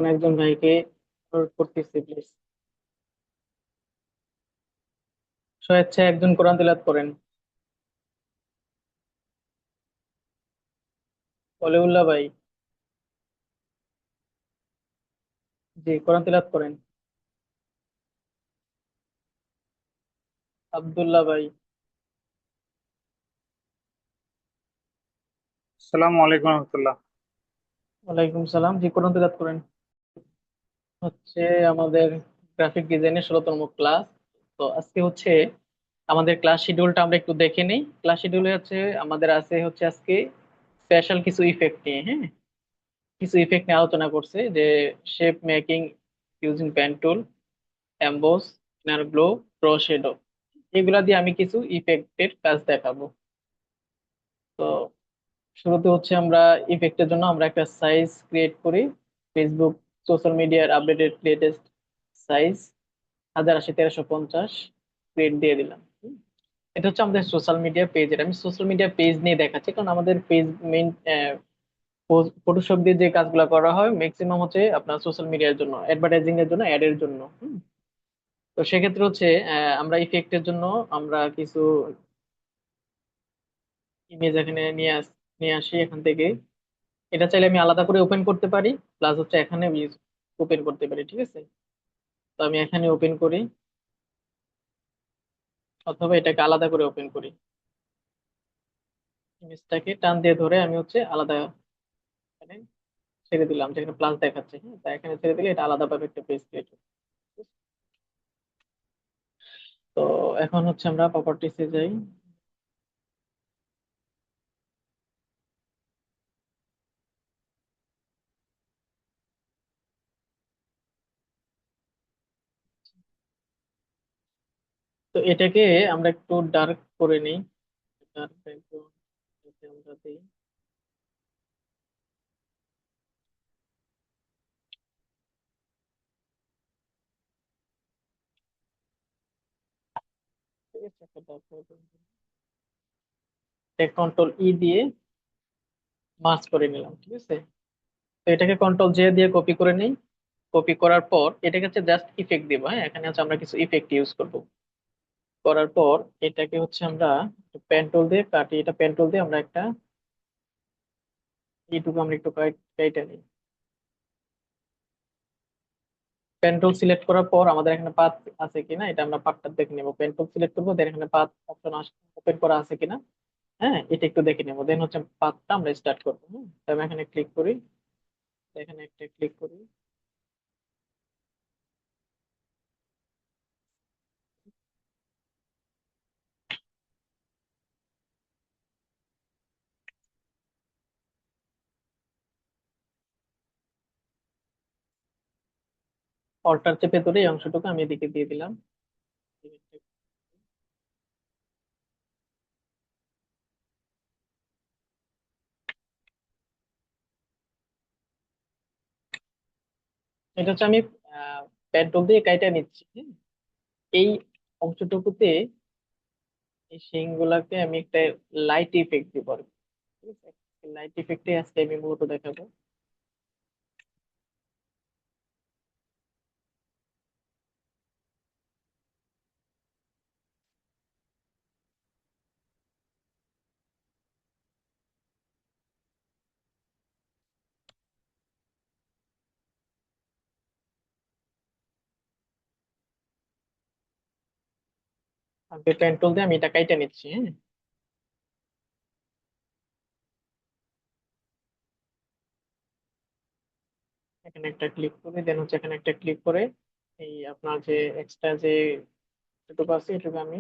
কোন একজন ভাইকে করতেছি প্লিজ। স্বেচ্ছায় একজন কোরআন তিলাওয়াত করেন। অলিউল্লাহ ভাই। জি, কোরআন তিলাওয়াত করেন। আব্দুল্লাহ ভাই। আসসালামু আলাইকুম রহমতুল্লাহ। ওয়ালাইকুম সালাম। জি, কোরআন তিলাওয়াত করেন। হচ্ছে আমাদের গ্রাফিক ডিজাইনের 16তম ক্লাস। তো আজকে হচ্ছে আমাদের ক্লাস শিডিউলটা আমরা একটু দেখে নিই। ক্লাস শিডিউলে হচ্ছে আমাদের আছে হচ্ছে আজকে স্পেশাল কিছু ইফেক্ট নিয়ে, হ্যাঁ, কিছু ইফেক্ট নিয়ে আলোচনা করছে যে shape making using pen tool, emboss, inner glow, drop shadow, এগুলা দিয়ে আমি কিছু ইফেক্টের কাজ দেখাবো। তো শুরুতে হচ্ছে আমরা ইফেক্টের জন্য আমরা একটা সাইজ ক্রিয়েট করি। ফেসবুক সোশ্যাল মিডিয়ার updated latest size 1080 x 1350 create দিয়ে দিলাম। এটা হচ্ছে আমাদের সোশ্যাল মিডিয়া পেজের, আমি সোশ্যাল মিডিয়া পেজ নিয়ে দেখাচ্ছি কারণ আমাদের পেজ মেইন ফটোশপ দিয়ে যে কাজগুলো করা হয় ম্যাক্সিমাম হচ্ছে আপনার সোশ্যাল মিডিয়ার জন্য, অ্যাডভার্টাইজিং এর জন্য, অ্যাড এর জন্য। তো সেক্ষেত্রে হচ্ছে আমরা ইফেক্টের জন্য আমরা কিছু ইমেজ এখানে নিয়ে আসি এখান থেকে। এটা চাইলে আমি আলাদা করে ওপেন করতে পারি, প্লাস হচ্ছে এখানে ওপেন করতে পারি, ঠিক আছে। তো আমি এখানে ওপেন করি, অথবা এটাকে আলাদা করে ওপেন করি। ইমেজটাকে টান দিয়ে ধরে আমি হচ্ছে আলাদা এখানে ছেড়ে দিলাম, যেখানে প্লাস দেখাচ্ছে, হ্যাঁ, তা এখানে ছেড়ে দিলে এটা আলাদাভাবে একটা পেজ ক্রিয়েট হবে। তো এখন হচ্ছে আমরা প্রপার্টিসে যাই। তো এটাকে আমরা একটু ডার্ক করে নিই। ডার্ক ব্যাকগ্রাউন্ড আমরা দিই। ঠিক আছে, একটা ডার্ক ব্যাকগ্রাউন্ড কন্ট্রোল ই দিয়ে মার্জ করে নিলাম, ঠিক আছে। তো এটাকে কন্ট্রোল জে দিয়ে কপি করে নিই। কপি করার পর এটাকে হচ্ছে জাস্ট ইফেক্ট দিব, হ্যাঁ, এখানে হচ্ছে আমরা কিছু ইফেক্ট ইউজ করব। করার পর এটাকে হচ্ছে আমরা পেন টুল দিয়ে কাটি, এটা পেন টুল দিয়ে আমরা একটা এইটুকু আমরা একটু কেটে নিই। পেন টুল সিলেক্ট করার পর আমাদের এখানে পাথ আছে কিনা এটা আমরা পাথটা দেখে নেবো। পেন টুল সিলেক্ট করবো, দেন এখানে পাথ অপশন ওপেন করা আছে কিনা, হ্যাঁ, এটা একটু দেখে নেবো। দেন হচ্ছে পাথটা আমরা স্টার্ট করবো। তো আমি এখানে ক্লিক করি, এখানে একটা ক্লিক করি। অল্টার চেপে ধরে এই অংশটুকু আমি এদিকে দিয়ে দিলাম। এটা হচ্ছে আমি পেন টুল দিয়ে কাইটা নিচ্ছি, হ্যাঁ? এই অংশটুকুতে এই শিং গুলাকে আমি একটা লাইট ইফেক্ট দিব আর কি, ঠিক আছে। লাইট ইফেক্টে আজকে আমি মূলত দেখাবো। আগে পেন টুল দিয়ে আমি এটা কাইটা নিচ্ছি, হ্যাঁ। এখানে একটা ক্লিক করে দেন হচ্ছে এখানে একটা ক্লিক করে এই আপনার যে এক্সট্রা যে এটুকু আছে এটুকু আমি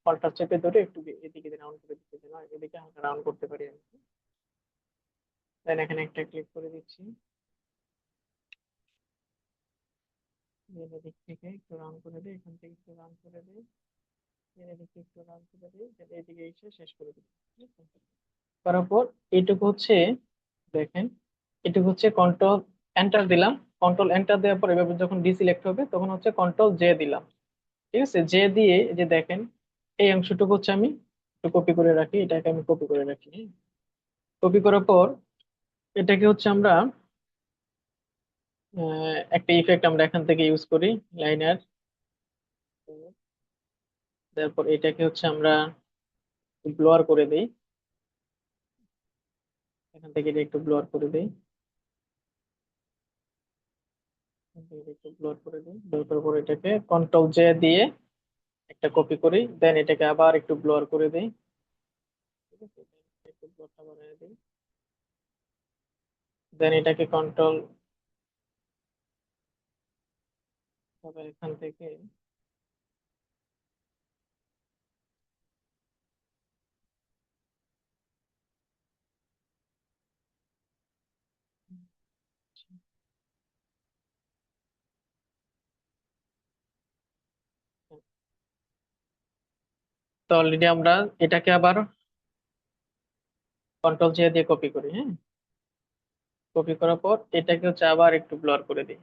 অল্টার চেপে ধরে একটু এদিকে রাউন্ড করে দিতে চাই, না এদিকে হালকা রাউন্ড করতে পারি আমি। দেন এখানে একটা ক্লিক করে দিচ্ছি। দেন এদিক থেকে একটু রাউন্ড করে দিই, এখান থেকে একটু রাউন্ড করে দিই, দেন এদিকে একটু রাউন্ড করে দিই, দেন এদিকে এসে শেষ করে দিই, ঠিক আছে? করার পর এইটুকু হচ্ছে দেখেন, এটুকু হচ্ছে কন্ট্রোল এন্টার দিলাম। কন্ট্রোল এন্টার দেওয়ার পর এভাবে যখন ডিসিলেক্ট হবে তখন হচ্ছে কন্ট্রোল জে দিলাম, ঠিক আছে। জে দিয়ে এই যে দেখেন এই অংশটুকু হচ্ছে আমি একটু কপি করে রাখি, এটাকে আমি কপি করে রাখি। কপি করার পর এটাকে হচ্ছে আমরা একটা ইফেক্ট আমরা এখান থেকে ইউজ করি, লাইনার। তারপর এটাকে হচ্ছে আমরা ব্লোয়ার করে দিই, এখান থেকে এটা একটু ব্লোয়ার করে দিই, এখান থেকে এটা একটু ব্লোয়ার করে দিই, ব্লোয়ার করার পর এটাকে কন্ট্রোল জে দিয়ে একটা কপি করি, দেন এটাকে আবার একটু ব্লোয়ার করে দিই। ঠিক আছে, একটু ব্লোয়ারটা বাড়িয়ে দিই, দেন এটাকে কন্ট্রোল এখান থেকে তো অলরেডি আমরা এটাকে আবার কন্ট্রোল জে দিয়ে কপি করি। হ্যাঁ, কপি করার পর এটাকে হচ্ছে আবার একটু ব্লার করে দিই।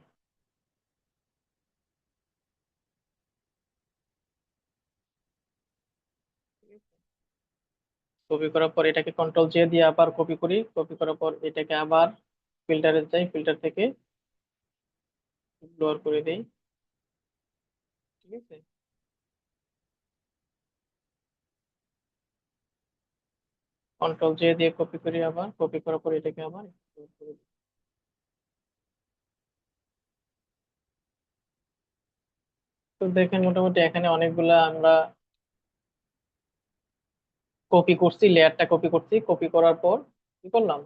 কপি করার পর এটাকে কন্ট্রোল জে দিয়ে আবার কপি করি, কপি করার পর এটাকে আবার ফিল্টারে যাই, ফিল্টার থেকে ব্লার করে দিই। ঠিক আছে, কন্ট্রোল জে দিয়ে কপি করি, আবার কপি করার পর এটাকে আবার blur করে দিই। তো দেখেন মোটামুটি এখানে অনেকগুলা আমরা কপি করছি, লেয়ারটা কপি করছি, কপি করার পর কি করলাম,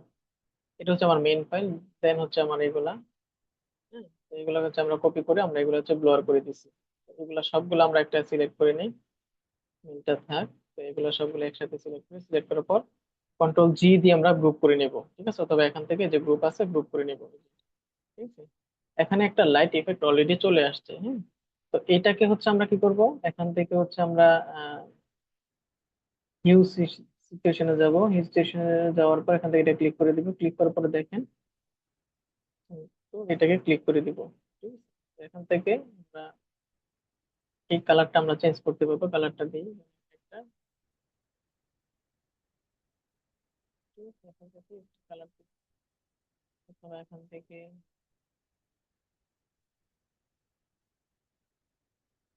এটা হচ্ছে আমার মেইন ফাইল, দেন হচ্ছে আমার এগুলা। হ্যাঁ, তো এগুলো হচ্ছে আমরা কপি করে আমরা এগুলো হচ্ছে ব্লোয়ার করে দিছি। তো এগুলো সবগুলো আমরা একটা সিলেক্ট করে নিই, মেইনটা থাক। তো এগুলো সবগুলো একসাথে সিলেক্ট করে, সিলেক্ট করার পর কন্ট্রোল জি দিয়ে আমরা গ্রুপ করে নিব। ঠিক আছে, অথবা এখান থেকে যে গ্রুপ আছে গ্রুপ করে নিব। ঠিক আছে, এখানে একটা লাইট ইফেক্ট অলরেডি চলে আসছে। হ্যাঁ, তো এটাকে হচ্ছে আমরা কি করব, এখান থেকে হচ্ছে আমরা হিউ সিচুয়েশনে যাব, হিউ সিচুয়েশনে যাওয়ার পর এখান থেকে এটা ক্লিক করে দিব, ক্লিক করার পরে দেখেন, তো এটাকে ক্লিক করে দিব। ঠিক আছে, তো এখান থেকে আমরা এই কালারটা আমরা চেঞ্জ করতে পারবো, কালারটা দিই একটা। ঠিক আছে, এখান থেকে কালার অথবা এখান থেকে,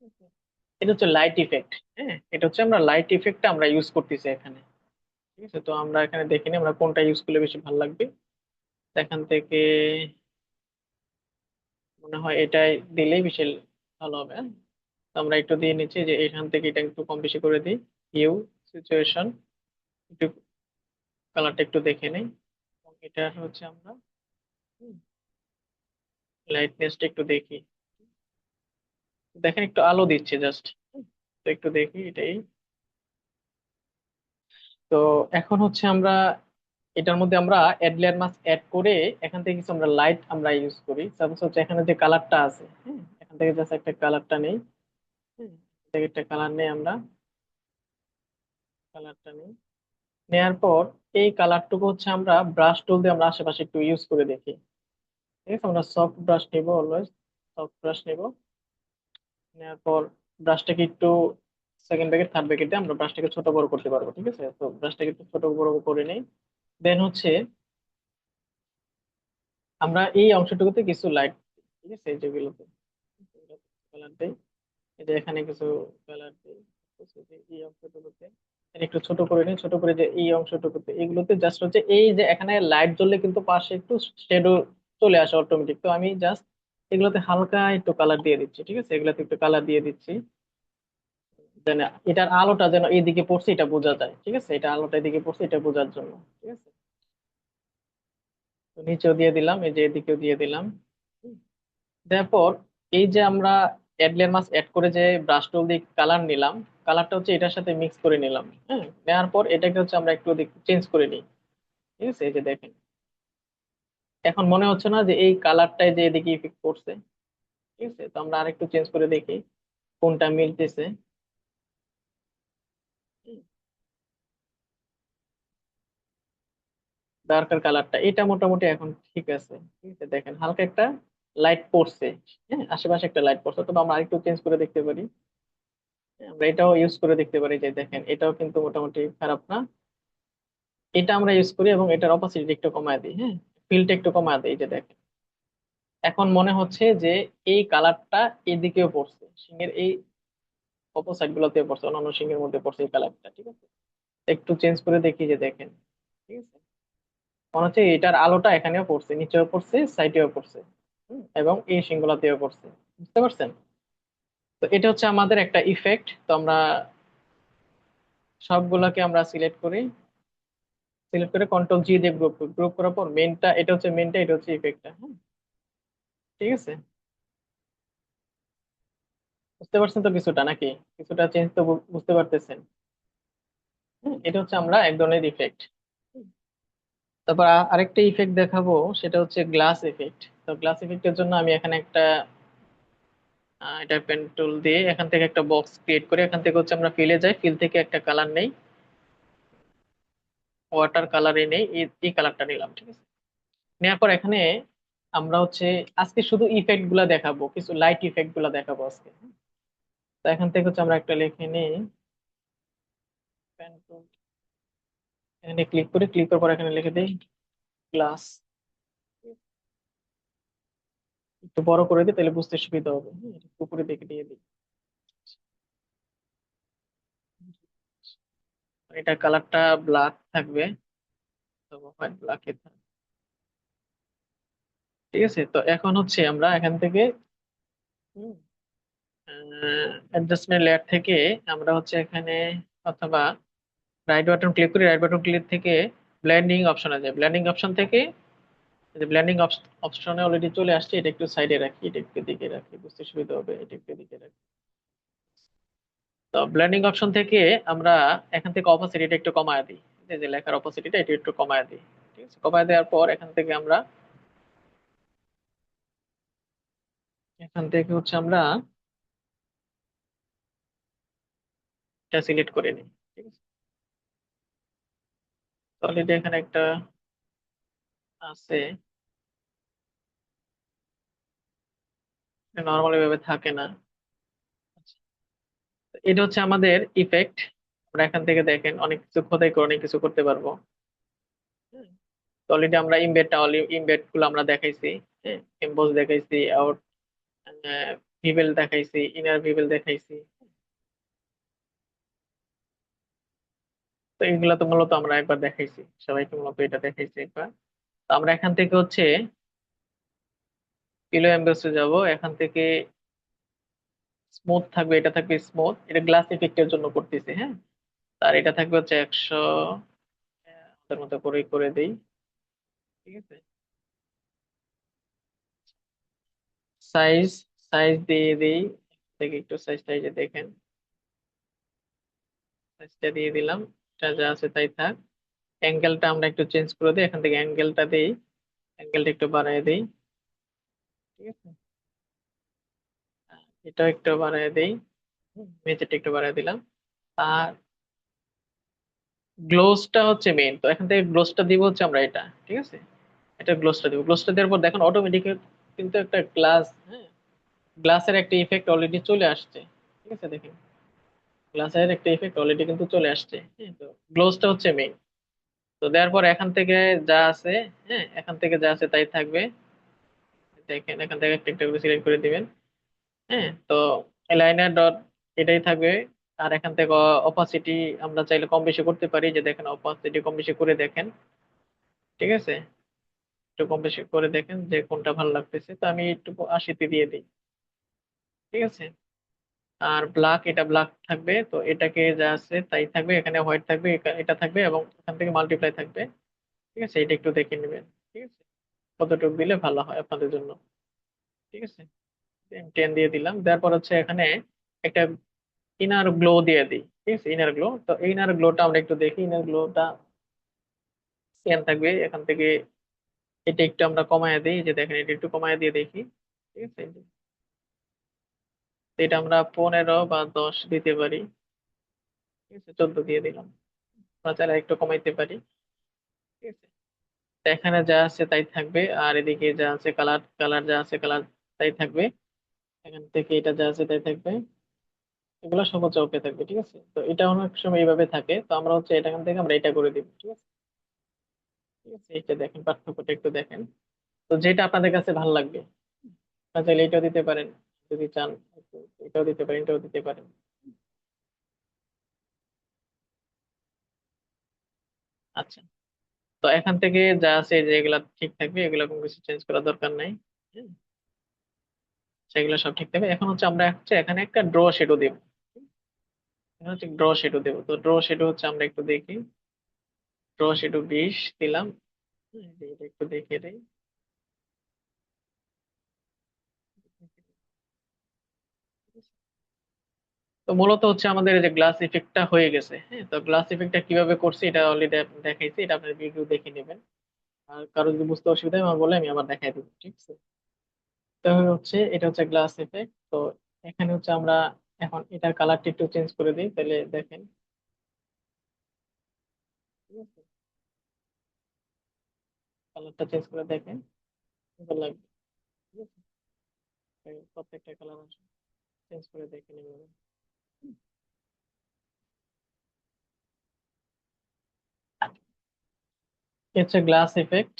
ঠিক আছে। এটা হচ্ছে লাইট ইফেক্ট। হ্যাঁ, এটা হচ্ছে আমরা লাইট ইফেক্টটা আমরা ইউজ করতেছি এখানে। ঠিক আছে, তো আমরা এখানে দেখিনি আমরা কোনটা ইউজ করলে বেশি ভালো লাগবে। তো এখান থেকে মনে হয় এটাই দিলেই বেশি ভালো হবে। হ্যাঁ? তো আমরা একটু দিয়ে নিচ্ছি যে এখান থেকে এটা একটু কম বেশি করে দিই, হিউ সিচুয়েশন, একটু কালারটা একটু দেখে নেই। এবং এটা হচ্ছে আমরা লাইটনেসটা একটু দেখি, দেখেন একটু আলো দিচ্ছে জাস্ট। তো একটু দেখি এটাই। তো এখন হচ্ছে আমরা এটার মধ্যে আমরা অ্যাড লেয়ার মাস্ক অ্যাড করে এখান থেকে কিছু আমরা লাইট আমরা ইউজ করি। সাপোজ হচ্ছে এখানে যে কালারটা আছে, হ্যাঁ, এখান থেকে জাস্ট একটা কালারটা নেই। হ্যাঁ, এখান থেকে একটা কালার নেই আমরা, কালারটা নেই, নেয়ার পর এই কালারটুকু হচ্ছে আমরা ব্রাশ টুল দিয়ে আমরা আশেপাশে একটু ইউজ করে দেখি। ঠিক আছে, আমরা সফট ব্রাশ নিব, অলওয়েজ সফট ব্রাশ নিব। নেওয়ার পর ব্রাশটাকে একটু সেকেন্ড ব্র্যাকেট থার্ড ব্র্যাকেটে আমরা ব্রাশটাকে ছোট বড় করতে পারবো। ঠিক আছে, তো ব্রাশটাকে একটু ছোট বড় করে নিই। দেন হচ্ছে আমরা এই অংশটুকুতে কিছু লাইট, ঠিক আছে, যেগুলোতে কালার দেই, এই যে এখানে কিছু কালার দিই। ঠিক আছে, যে এই অংশটুকুতে এখানে একটু ছোট করে নিই, ছোট করে যে এই অংশটুকুতে এগুলোতে জাস্ট হচ্ছে এই যে এখানে লাইট জ্বললে কিন্তু পাশে একটু শ্যাডো চলে আসে অটোমেটিক। তো আমি জাস্ট এগুলোতে হালকা একটু কালার দিয়ে দিচ্ছি। ঠিক আছে, এগুলোতে একটু কালার দিয়ে দিচ্ছি, যেন এটার আলোটা যেন এইদিকে পড়ছে এটা বোঝা যায়। ঠিক আছে, এটা আলোটা এদিকে পড়ছে এটা বোঝার জন্য। ঠিক আছে, তো নিচেও দিয়ে দিলাম, এই যে এদিকেও দিয়ে দিলাম। হুম। তারপর এই যে আমরা অ্যাডলের মাছ অ্যাড করে যে ব্রাশ টুল দিয়ে কালার নিলাম, কালারটা হচ্ছে এটার সাথে মিক্স করে নিলাম। হ্যাঁ, নেওয়ার পর এটাকে হচ্ছে আমরা একটু চেঞ্জ করে নিই। ঠিক আছে, এই যে দেখেন, এখন মনে হচ্ছে না যে এই কালারটাই যে এদিকে ইফেক্ট করছে। ঠিক আছে, তো আমরা আরেকটু চেঞ্জ করে দেখি কোনটা মিলতেছে। ডার্কার কালারটা এটা মোটামুটি এখন ঠিক আছে। ঠিক আছে, দেখেন হালকা একটা লাইট পড়ছে। হ্যাঁ, আশেপাশে একটা লাইট পড়ছে, তবে আমরা আরেকটু চেঞ্জ করে দেখতে পারি। হ্যাঁ, আমরা এটাও ইউজ করে দেখতে পারি, যে দেখেন এটাও কিন্তু মোটামুটি খারাপ না। এটা আমরা ইউজ করি এবং এটার অপাসিটি একটু কমায় দিই। হ্যাঁ, ফিলটা একটু কমায় দিই, এই যে দেখেন এখন মনে হচ্ছে যে এই কালারটা এদিকেও পড়ছে, সিংহের এই অপোসাইড গুলোতে পড়ছে, অন্যান্য সিংহের মধ্যে পড়ছে এই কালারটা, ঠিক আছে। একটু চেঞ্জ করে দেখি যে দেখেন, ঠিক আছে। মনে হচ্ছে এটার আলোটা এখানেও পড়ছে, নিচেও পড়ছে, সাইডেও পড়ছে, এবং এই সিংগুলাতেও পড়ছে। বুঝতে পারছেন? তো এটা হচ্ছে আমাদের একটা ইফেক্ট। তো আমরা সবগুলোকে আমরা সিলেক্ট করি, সিলেক্ট করে কন্ট্রোল জি দিয়ে গ্রুপ গ্রুপ করার পর মেনটা, এটা হচ্ছে মেনটা, এটা হচ্ছে ইফেক্টটা, হ্যাঁ। ঠিক আছে, বুঝতে পারছেন তো কিছুটা নাকি? কিছুটা চেঞ্জ তো বুঝতে পারতেছেন? এটা হচ্ছে আমরা এক ধরনের ইফেক্ট। তারপর আরেকটা ইফেক্ট দেখাবো, সেটা হচ্ছে গ্লাস ইফেক্ট। তো গ্লাস ইফেক্টের জন্য আমি এখানে একটা এটা পেন টুল দিয়ে এখান থেকে একটা বক্স ক্রিয়েট করে, এখান থেকে হচ্ছে আমরা ফিলে যাই, ফিল থেকে একটা কালার নেই, ওয়াটার কালারে নেই, এই কালারটা নিলাম, ঠিক আছে। নেওয়ার পর এখানে আমরা হচ্ছে আজকে শুধু ইফেক্ট গুলা দেখাবো, কিছু লাইট ইফেক্ট গুলা দেখাবো আজকে। তো এখান থেকে হচ্ছে আমরা একটা লিখে নিই, pen tool, এখানে ক্লিক করে, ক্লিক করার পর এখানে লিখে দিই গ্লাস। একটু বড় করে দিই তাহলে বুঝতে সুবিধা হবে, হ্যাঁ, একটু উপরে দিকে দিয়ে দিই। এটা কালারটা ব্ল্যাক থাকবে, তো হোয়াইট ব্ল্যাক, ঠিক আছে। তো এখন হচ্ছে আমরা এখান থেকে অ্যাডজাস্টমেন্ট লেয়ার থেকে আমরা হচ্ছে এখানে, অথবা রাইট বাটন ক্লিক করি, রাইট বাটন ক্লিক থেকে ব্লেন্ডিং অপশনে যাই, ব্লেন্ডিং অপশন থেকে ব্লেন্ডিং অপশনে অলরেডি চলে আসছে, এটা একটু সাইডে রাখি, এটা একটু দিকে রাখি, বুঝতে সুবিধা হবে, এটা একটু দিকে রাখি। তো ব্লেন্ডিং অপশন থেকে আমরা এখান থেকে অপোসিটিটা একটু কমায় দিই, এই যে লেখার অপোসিটিটা এটা একটু কমায় দিই, ঠিক আছে। কমায় দেওয়ার পর এখান থেকে হচ্ছে আমরা এটা সিলেক্ট করে নিই, ঠিক আছে। তো অলরেডি এখানে একটা আছে, নর্মালি ভাবে থাকে না। আচ্ছা, তো এটা হচ্ছে আমাদের ইফেক্ট। আমরা এখান থেকে দেখেন অনেক কিছু খোদাই করে অনেক কিছু করতে পারবো। অলরেডি আমরা ইমবেড গুলো আমরা দেখাইছি, হ্যাঁ, এমবোস দেখাইছি, আউট ভিবেল দেখাইছি, ইনার ভিবেল দেখাইছি। তো এগুলো তো মূলত আমরা একবার দেখাইছি, সবাইকে মূলত এটা দেখাইছি একবার। তো আমরা এখান থেকে হচ্ছে পিলো এমবেসে যাব, এখান থেকে স্মুথ থাকবে, এটা থাকবে স্মুথ, এটা গ্লাস ইফেক্টের জন্য করতেছি, হ্যাঁ। আর এটা থাকবে হচ্ছে 100, ওদের মতো করে করে দেই, ঠিক আছে। সাইজ সাইজ দিয়ে দিই, থেকে একটু সাইজটা এই যে দেখেন, সাইজটা দিয়ে দিলাম, এটা যা আছে তাই থাক। অ্যাঙ্গেলটা আমরা একটু চেঞ্জ করে দিই, এখান থেকে অ্যাঙ্গেলটা দিই, অ্যাঙ্গেলটা একটু বাড়ায় দিই, ঠিক আছে। এটাও একটু বাড়ায় দিই, মেঝেটা একটু বাড়ায় দিলাম। আর গ্লোসটা হচ্ছে মেইন, তো এখান থেকে গ্লোসটা দিব হচ্ছে আমরা এটা, ঠিক আছে। এটা গ্লোসটা দিব, গ্লোসটা দেওয়ার পর দেখুন অটোমেটিক কিন্তু একটা গ্লাস, হ্যাঁ, গ্লাসের একটা ইফেক্ট অলরেডি চলে আসছে, ঠিক আছে। দেখেন গ্লাসের একটা ইফেক্ট অলরেডি কিন্তু চলে আসছে, হ্যাঁ। তো গ্লোসটা হচ্ছে মেইন। তো দেওয়ার পর এখান থেকে যা আছে, হ্যাঁ, এখান থেকে যা আছে তাই থাকবে। দেখেন এখান থেকে একটা একটা করে সিলেক্ট করে দিবেন, হ্যাঁ। তো লাইনার ডট এটাই থাকবে। আর এখান থেকে অপাসিটি আমরা চাইলে কম বেশি করতে পারি, যে দেখেন অপাসিটি কম বেশি করে দেখেন, ঠিক আছে। একটু কম বেশি করে দেখেন যে কোনটা ভালো লাগতেছে, তো আমি একটু 80-তে দিয়ে দিই, ঠিক আছে। আর ব্ল্যাক, এটা ব্ল্যাক থাকবে, তো এটাকে যা আছে তাই থাকবে, এখানে হোয়াইট থাকবে, এটা থাকবে, এবং এখান থেকে মাল্টিপ্লাই থাকবে, ঠিক আছে। এটা একটু দেখে নেবেন, ঠিক আছে, কতটুকু দিলে ভালো হয় আপনাদের জন্য, ঠিক আছে। 10 দিয়ে দিলাম, তারপর হচ্ছে এখানে একটা ইনার গ্লো দিয়ে দিই, ঠিক আছে, ইনার গ্লো। তো এই ইনার গ্লোটা আমরা একটু দেখি, ইনার গ্লোটা সেম থাকবে, এখান থেকে এটা একটু আমরা কমায় দিই, যে দেখেন এটা একটু কমায় দিয়ে দেখি, ঠিক আছে। তো এটা আমরা 15 বা 10 দিতে পারি, ঠিক আছে, 14 দিয়ে দিলাম। আমরা চাইলে একটু কমাইতে পারি, ঠিক আছে। তো এখানে যা আছে তাই থাকবে, আর এদিকে যা আছে কালার, কালার যা আছে কালার তাই থাকবে, এখান থেকে এটা যা আছে তাই থাকবে, এগুলো সব হচ্ছে ওকে থাকবে, ঠিক আছে। তো এটা অনেক সময় এইভাবে থাকে, তো আমরা হচ্ছে এটা এখান থেকে আমরা এটা করে দিব, ঠিক আছে। ঠিক আছে, এটা দেখেন পার্থক্যটা একটু দেখেন, তো যেটা আপনাদের কাছে ভালো লাগবে। আপনারা চাইলে এটাও দিতে পারেন, যদি চান এটাও দিতে পারেন, এটাও দিতে পারেন। আচ্ছা, তো এখান থেকে যা আছে যে এগুলা ঠিক থাকবে, এগুলা কোনো কিছু চেঞ্জ করার দরকার নাই। হ্যাঁ, সেগুলো সব ঠিক থাকবে। এখন হচ্ছে আমরা হচ্ছে এখানে একটা ড্র শেডো দেবো। এখানে হচ্ছে ড্র শেডো দেবো। তো ড্র শেডো হচ্ছে আমরা একটু দেখি, ড্র শেডো 20 দিলাম। এটা একটু দেখে দেই। তো মূলত হচ্ছে আমাদের এই যে গ্লাস ইফেক্টটা হয়ে গেছে। হ্যাঁ, তো গ্লাস ইফেক্টটা কিভাবে করছি এটা অলরেডি দেখাইছি, এটা আপনার ভিডিও দেখে নেবেন। আর কারো যদি বুঝতে অসুবিধা হয় আমার বলে, আমি আবার দেখাই দেবো, ঠিক আছে? তো হচ্ছে এটা হচ্ছে গ্লাস ইফেক্ট। তো এখানে হচ্ছে আমরা এখন এটার কালারটা একটু চেঞ্জ করে দিই, তাহলে দেখেন। ঠিক আছে, কালারটা চেঞ্জ করে দেখেন, সুন্দর লাগবে। ঠিক আছে, এই প্রত্যেকটা কালার চেঞ্জ করে দেখে নেবেন। এটা হচ্ছে গ্লাস ইফেক্ট,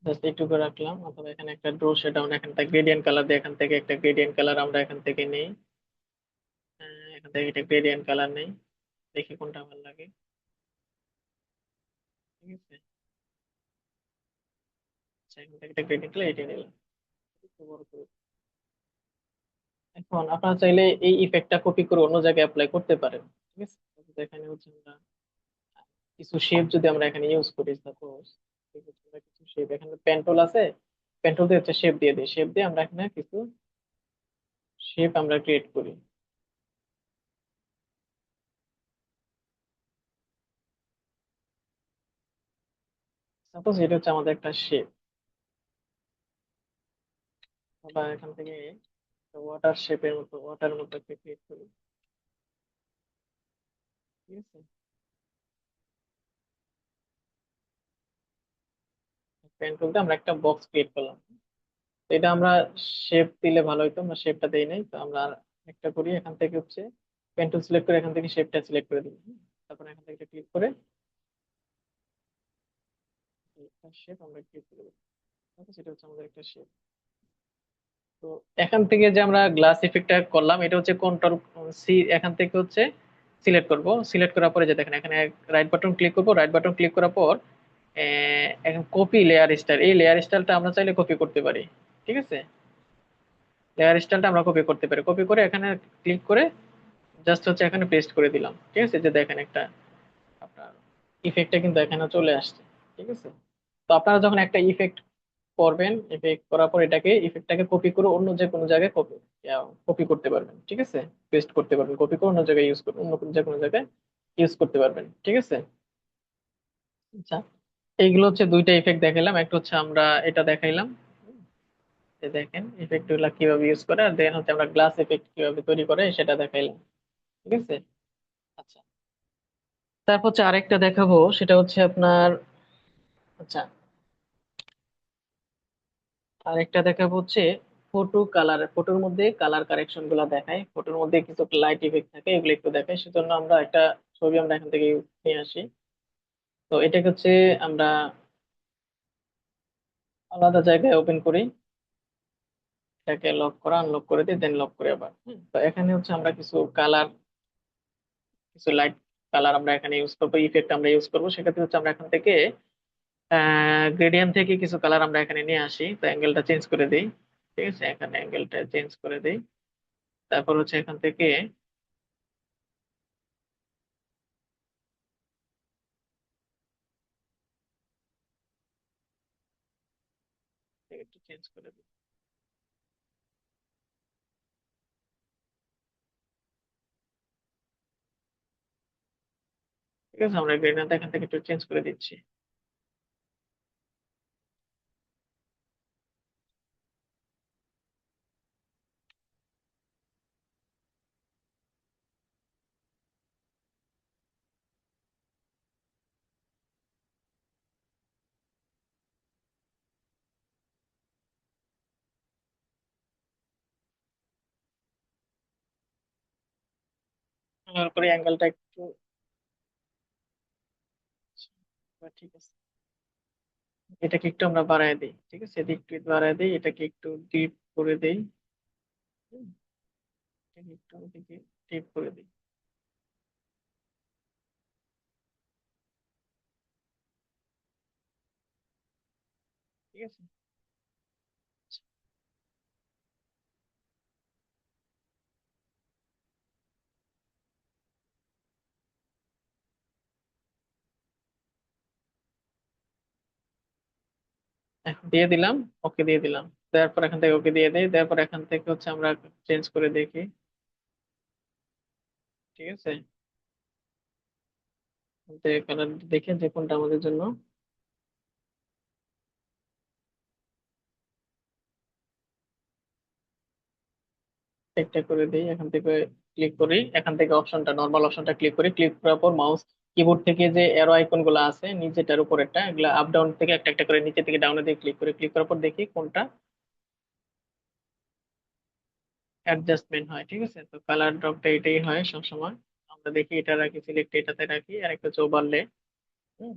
জাস্ট একটু করে রাখলাম। অথবা এখানে একটা ড্রো শেড, এখান থেকে গ্রেডিয়েন্ট কালার দিয়ে, এখান থেকে একটা গ্রেডিয়েন্ট কালার আমরা এখান থেকে নেই। এখান থেকে একটা গ্রেডিয়েন্ট কালার নেই, দেখি কোনটা ভালো লাগে। ঠিক আছে, আচ্ছা, এখান থেকে একটা গ্রেডিয়েন্ট কালার এটা নিলাম, একটু বড় করে। এখন আপনারা চাইলে এই ইফেক্টটা কপি করে অন্য জায়গায় অ্যাপ্লাই করতে পারেন। ঠিক আছে, তো এখানে হচ্ছে আমরা কিছু শেপ যদি আমরা এখানে ইউজ করি, সাপোজ কিছু শেপ, এখানে পেন্টুল আছে, পেন্টুল দিয়ে হচ্ছে শেপ দিয়ে দিই, শেপ দিয়ে আমরা এখানে কিছু শেপ আমরা ক্রিয়েট করি। সাপোজ এটা হচ্ছে আমাদের একটা শেপ, বা এখান থেকে ওয়াটার শেপের মতো, ওয়াটার মতো একটা ক্রিয়েট করি। ঠিক আছে, পেন্টুল দিয়ে আমরা একটা বক্স ক্রিয়েট করলাম। তো এটা আমরা শেপ দিলে ভালো হতো, আমরা শেপটা দেই নাই। তো আমরা আর একটা করি, এখান থেকে হচ্ছে পেন্টুল সিলেক্ট করে এখান থেকে শেপটা সিলেক্ট করে দিই। তারপর এখান থেকে ক্লিক করে শেপ আমরা ক্রিয়েট করে দিই। সেটা হচ্ছে আমাদের একটা শেপ। তো এখান থেকে যে আমরা গ্লাস ইফেক্টটা করলাম, এটা হচ্ছে কন্ট্রোল সি, এখান থেকে হচ্ছে সিলেক্ট করব। সিলেক্ট করার পরে যে দেখেন এখানে রাইট বাটন ক্লিক করব, রাইট বাটন ক্লিক করার পর এখন কপি লেয়ার স্টাইল, এই লেয়ার স্টাইলটা আমরা চাইলে কপি করতে পারি। ঠিক আছে, লেয়ার স্টাইলটা আমরা কপি করতে পারি, কপি করে এখানে ক্লিক করে জাস্ট হচ্ছে এখানে পেস্ট করে দিলাম। ঠিক আছে, যে দেখেন একটা আপনার ইফেক্টটা কিন্তু এখানে চলে আসছে। ঠিক আছে, তো আপনারা যখন একটা ইফেক্ট করবেন, ইফেক্ট করার পর এটাকে ইফেক্টটাকে কপি করে অন্য যে কোনো জায়গায় কপি কপি করতে পারবেন। ঠিক আছে, পেস্ট করতে পারবেন, কপি করে অন্য জায়গায় ইউজ করবেন, অন্য যে কোনো জায়গায় ইউজ করতে পারবেন। ঠিক আছে, আচ্ছা, এইগুলো হচ্ছে দুইটা ইফেক্ট দেখাইলাম, একটা হচ্ছে আমরা এটা দেখাইলাম, যে দেখেন ইফেক্ট গুলা কিভাবে ইউজ করে, আর দেন হচ্ছে আমরা গ্লাস ইফেক্ট কিভাবে তৈরি করে সেটা দেখাইলাম। ঠিক আছে, আচ্ছা, তারপর হচ্ছে আরেকটা দেখাবো, সেটা হচ্ছে আপনার, আচ্ছা, আরেকটা দেখাবো হচ্ছে ফটো কালার, ফটোর মধ্যে কালার কারেকশন গুলা দেখায়, ফটোর মধ্যে কিছু লাইট ইফেক্ট থাকে, এগুলো একটু দেখায়। সেজন্য আমরা একটা ছবি আমরা এখান থেকে নিয়ে আসি। তো এটাকে হচ্ছে আমরা আলাদা জায়গায় ওপেন করি, এটাকে লক করা, আনলক করে দিই, দেন লক করে আবার। তো এখানে হচ্ছে আমরা কিছু কালার, কিছু লাইট কালার আমরা এখানে ইউজ করবো, ইফেক্ট আমরা ইউজ করবো। সেক্ষেত্রে হচ্ছে আমরা এখান থেকে গ্রেডিয়েন্ট থেকে কিছু কালার আমরা এখানে নিয়ে আসি। তো অ্যাঙ্গেলটা চেঞ্জ করে দিই। ঠিক আছে, এখানে অ্যাঙ্গেলটা চেঞ্জ করে দিই। তারপর হচ্ছে এখান থেকে একটু চেঞ্জ করে দিই। ঠিক আছে, আমরা গ্রেডিয়েন্ট এখান থেকে একটু চেঞ্জ করে দিচ্ছি। তারপরে অ্যাঙ্গেলটা একটু, আচ্ছা, এবার ঠিক আছে। এটাকে একটু আমরা বাড়ায় দিই, ঠিক আছে, একটু বাড়ায় দিই, এটাকে একটু ডিপ করে দিই। হুম, এটাকে একটু এদিকে ডিপ করে দিই। ঠিক আছে। এখন দিয়ে দিলাম, ওকে দিয়ে দিলাম। দেওয়ার পর এখান থেকে ওকে দিয়ে দিই, দেওয়ার পর এখান থেকে হচ্ছে আমরা চেঞ্জ করে দেখি। ঠিক আছে, কালার দেখে যে কোনটা আমাদের জন্য একটা করে দিই। এখান থেকে ক্লিক করি, এখান থেকে অপশনটা নর্মাল অপশনটা ক্লিক করি, ক্লিক করার পর মাউস কিবোর্ড থেকে যে এরো আইকন গুলো আছে নিচেটার উপরেরটা, এগুলা আপ ডাউন থেকে একটা একটা করে নিচে থেকে ডাউনে দিয়ে ক্লিক করি, ক্লিক করার পর দেখি কোনটা অ্যাডজাস্টমেন্ট হয়। ঠিক আছে, তো কালার ড্রপটা এটাই হয় সব সময়। আমরা দেখি এটা রাখি, সিলেক্ট এটাতে রাখি, আর একটা হচ্ছে ওভারলে। হুম,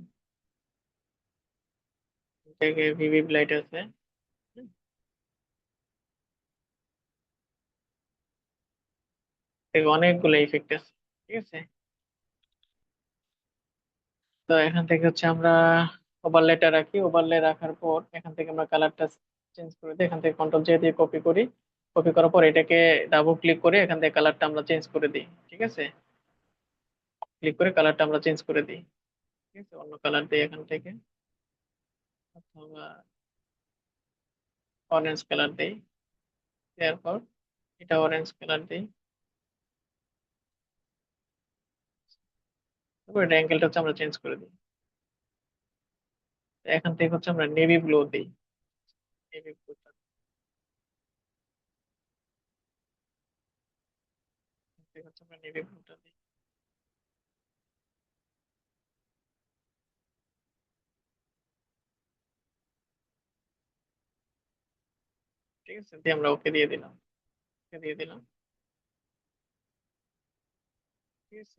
এটাকে ভিভি লাইট আছে। হুম, এটাকে অনেকগুলো ইফেক্ট আছে। ঠিক আছে, তো এখান থেকে হচ্ছে আমরা ওভারলেটা রাখি, ওভারলে রাখার পর এখান থেকে আমরা কালারটা চেঞ্জ করে দিই, এখান থেকে কন্ট্রোল জে দিয়ে কপি করি। কপি করার পর এটাকে ডাবল ক্লিক করে এখান থেকে কালারটা আমরা চেঞ্জ করে দিই। ঠিক আছে, ক্লিক করে কালারটা আমরা চেঞ্জ করে দিই। ঠিক আছে, অন্য কালার দিই এখান থেকে, অথবা অরেঞ্জ কালার দিই। দেওয়ার পর এটা অরেঞ্জ কালার দিই। তারপর এটা অ্যাঙ্গেলটা হচ্ছে আমরা চেঞ্জ করে দিই। এখান থেকে হচ্ছে আমরা নেভি ব্লু দিই। নেভি ব্লুটা হচ্ছে আমরা নেভি ব্লুটা দিই। ঠিক আছে, দিয়ে আমরা ওকে দিয়ে দিলাম, ওকে দিয়ে দিলাম। ঠিক আছে,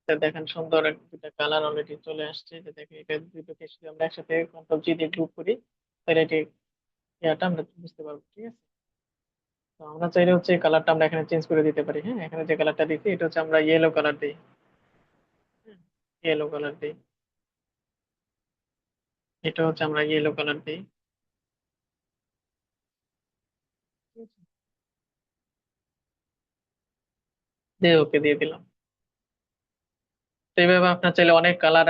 এটা দেখেন সুন্দর দুটা কালার অলরেডি চলে আসছে, যে দেখেন এটা দুটোকে যদি আমরা একসাথে কন্ট্রোল জি দিয়ে গ্রুপ করি তাহলে এটি ইয়াটা আমরা বুঝতে পারবো। ঠিক আছে, তো আমরা চাইলে হচ্ছে কালারটা আমরা এখানে চেঞ্জ করে দিতে পারি। হ্যাঁ, এখানে যে কালারটা দিচ্ছি এটা হচ্ছে আমরা ইয়েলো কালার দিই। ইয়েলো কালার দিই, এটা হচ্ছে আমরা ইয়েলো কালার দিই। ঠিক আছে, দিয়ে ওকে দিয়ে দিলাম। তো এইভাবে আপনার চাইলে অনেক কালার,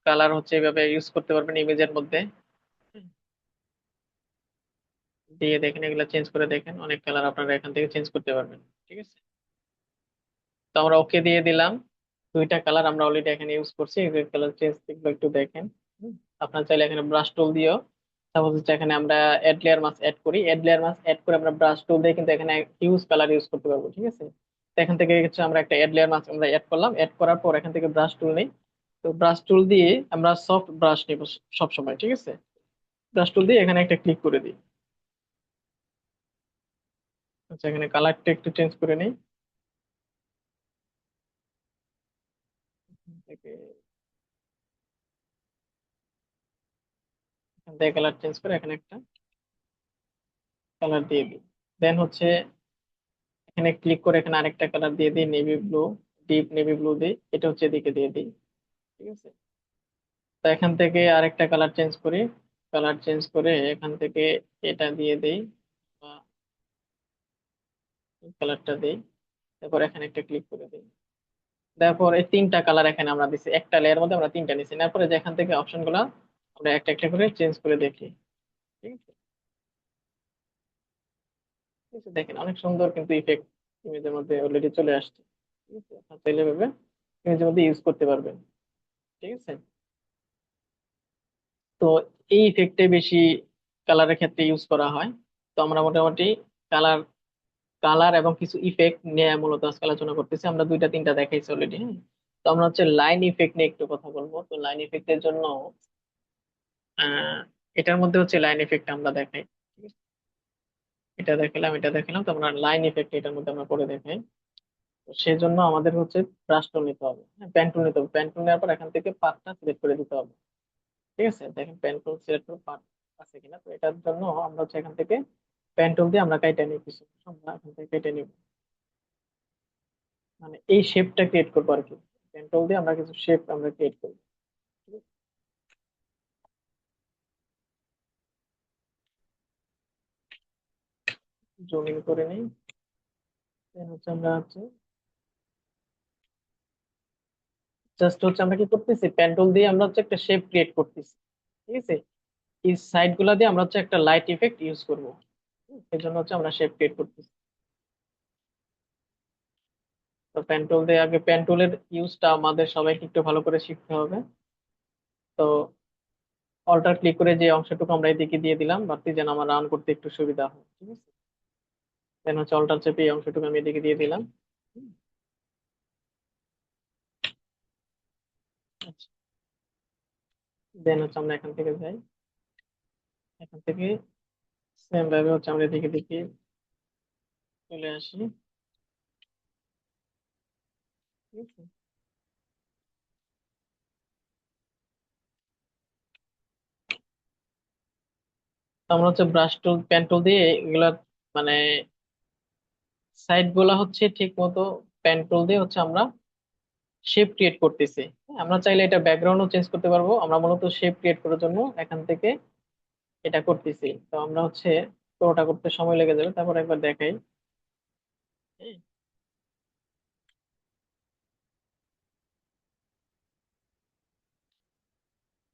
কালার হচ্ছে এইভাবে ইউজ করতে পারবেন ইমেজের মধ্যে। হুম, দিয়ে দেখেন, এগুলা চেঞ্জ করে দেখেন, অনেক কালার আপনারা এখান থেকে চেঞ্জ করতে পারবেন। ঠিক আছে, তো আমরা ওকে দিয়ে দিলাম। দুইটা কালার আমরা অলরেডি এখানে ইউজ করছি, এই কালার চেঞ্জ এগুলো একটু দেখেন। হুম, আপনার চাইলে এখানে ব্রাশ টুল দিও, সাপোজ হচ্ছে এখানে আমরা অ্যাড লেয়ার মাস্ক অ্যাড করি, অ্যাড লেয়ার মাস্ক অ্যাড করে আমরা ব্রাশ টুল দিয়ে কিন্তু এখানে হিউজ কালার ইউজ করতে পারবো। ঠিক আছে, তো এখান থেকে হচ্ছে আমরা একটা অ্যাড লেয়ার মাস্ক আমরা অ্যাড করলাম, অ্যাড করার পর এখান থেকে ব্রাশ টুল নেই। তো ব্রাশ টুল দিয়ে আমরা সফট ব্রাশ নিব সব সময়। ঠিক আছে, ব্রাশ টুল দিয়ে এখানে একটা ক্লিক করে দিই। আচ্ছা, এখানে কালারটা একটু চেঞ্জ করে নিই। এখান থেকে কালার চেঞ্জ করে এখানে একটা কালার দিয়ে দিই। দেন হচ্ছে এখানে ক্লিক করে এখানে আরেকটা কালার দিয়ে দিই, navy blue, deep navy blue দিই, এটা হচ্ছে এদিকে দিয়ে দিই। ঠিক আছে, তো এখান থেকে আরেকটা কালার চেঞ্জ করি, কালার চেঞ্জ করে এখান থেকে এটা দিয়ে দিই, বা কালারটা দিই। তারপর এখানে একটা ক্লিক করে দিই। তারপর এই তিনটা কালার এখানে আমরা দিচ্ছি, একটা লেয়ার মধ্যে আমরা তিনটা নিচ্ছি, তারপরে যে এখান থেকে অপশন গুলা আমরা একটা একটা করে চেঞ্জ করে দেখি। ঠিক আছে, ঠিক আছে, দেখেন অনেক সুন্দর কিন্তু ইফেক্ট ইমেজের মধ্যে অলরেডি চলে আসছে। ঠিক আছে, আপনার চাইলে ভাবে ইমেজের মধ্যে ইউজ করতে পারবেন। ঠিক আছে, তো এই ইফেক্টে বেশি কালারের ক্ষেত্রে ইউজ করা হয়। তো আমরা মোটামুটি কালার কালার এবং কিছু ইফেক্ট নিয়ে মূলত আজকে আলোচনা করতেছি, আমরা দুইটা তিনটা দেখাইছি অলরেডি। হ্যাঁ, তো আমরা হচ্ছে লাইন ইফেক্ট নিয়ে একটু কথা বলবো। তো লাইন ইফেক্টের জন্য আহ এটার মধ্যে হচ্ছে লাইন ইফেক্ট আমরা দেখাই। ঠিক আছে? এটা দেখালাম, এটা দেখালাম, তো আমরা লাইন ইফেক্ট এটার মধ্যে আমরা করে দেখাই। তো সেজন্য আমাদের হচ্ছে ব্রাশ টুল নিতে হবে, হ্যাঁ, পেন টুল নিতে হবে। পেন টুল নেওয়ার পর এখান থেকে পাঁচটা সিলেক্ট করে দিতে হবে। ঠিক আছে, দেখেন পেন টুল সিলেক্ট করে পার্ট আছে কিনা। তো এটার জন্য আমরা হচ্ছে এখান থেকে পেন টুল দিয়ে আমরা কেটে নিই কিছু অংশ, আমরা এখান থেকে কেটে নিব, মানে এই শেপটা ক্রিয়েট করবো আর কি। পেন টুল দিয়ে আমরা কিছু শেপ আমরা ক্রিয়েট করবো। জুম ইন করে নিই। Then হচ্ছে আমরা হচ্ছে জাস্ট হচ্ছে আমরা কি করতেছি, পেন টুল দিয়ে আমরা হচ্ছে একটা শেপ ক্রিয়েট করতেছি। ঠিক আছে, এই সাইড গুলা দিয়ে আমরা হচ্ছে একটা লাইট ইফেক্ট ইউজ করবো। এই জন্য হচ্ছে আমরা শেপ ক্রিয়েট করতেছি। তো পেন টুল দিয়ে আগে পেন টুলের ইউজটা আমাদের সবাইকে একটু ভালো করে শিখতে হবে। তো অল্টার ক্লিক করে যে অংশটুকু আমরা এদিকে দিয়ে দিলাম, ভাবছি যেন আমার রান করতে একটু সুবিধা হয়। ঠিক আছে, দেন হচ্ছে অল্টার চেপে এই অংশটুকু আমি এদিকে দিয়ে দিলাম। আচ্ছা, দেন হচ্ছে আমরা এখান থেকে যাই, এখান থেকে সেম ভাবে হচ্ছে আমরা এদিকে দিকে চলে আসি। ঠিক আছে, তো আমরা হচ্ছে ব্রাশ টুল পেন টুল দিয়ে এগুলা মানে সাইড গুলা হচ্ছে ঠিক মতো পেন টুল দিয়ে হচ্ছে আমরা শেপ ক্রিয়েট করতেছি। হ্যাঁ, আমরা চাইলে এটা ব্যাকগ্রাউন্ডও চেঞ্জ করতে পারবো। আমরা মূলত শেপ ক্রিয়েট করার জন্য এখান থেকে এটা করতেছি। তো আমরা হচ্ছে পুরোটা করতে সময় লেগে যাবে, তারপর একবার দেখাই। হ্যাঁ,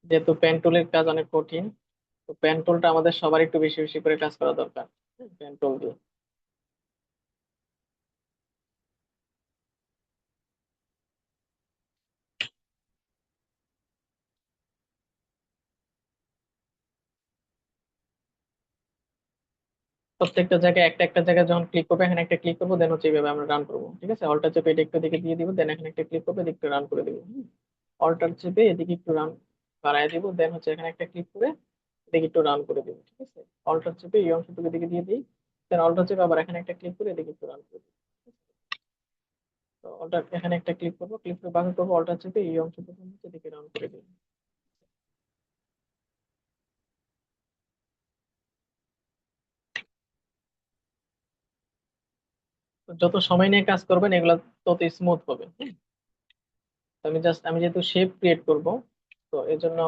যেহেতু পেন টুলের কাজ অনেক কঠিন, তো পেন টুলটা আমাদের সবার একটু বেশি বেশি করে কাজ করা দরকার। পেন টুল দিয়ে প্রত্যেকটা জায়গায় একটা একটা জায়গায় যখন ক্লিক করবো, এখানে একটা ক্লিক করবো, দেন হচ্ছে এইভাবে আমরা রান করবো। ঠিক আছে, অল্টার চেপে এটা একটু দিকে দিয়ে দিব, দেন এখানে একটা ক্লিক করবো, এদিকে রান করে দিব। অল্টার চেপে এদিকে একটু রান বাড়ায় দিব, দেন হচ্ছে এখানে একটা ক্লিক করে এদিকে একটু রান করে দিব। ঠিক আছে, অল্টার চেপে এই অংশটুকু দিকে দিয়ে দিই, দেন অল্টার চেপে আবার এখানে একটা ক্লিক করে এদিকে একটু রান করে দিই। তো অল্টার এখানে একটা ক্লিক করবো, ক্লিক করে বাকি করবো, অল্টার চেপে এই অংশটুকু হচ্ছে এদিকে রান করে দিই। তো যত সময় নিয়ে কাজ করবেন এগুলো তত স্মুথ হবে। তো আমি যেহেতু শেপ ক্রিয়েট করব, তো এর জন্য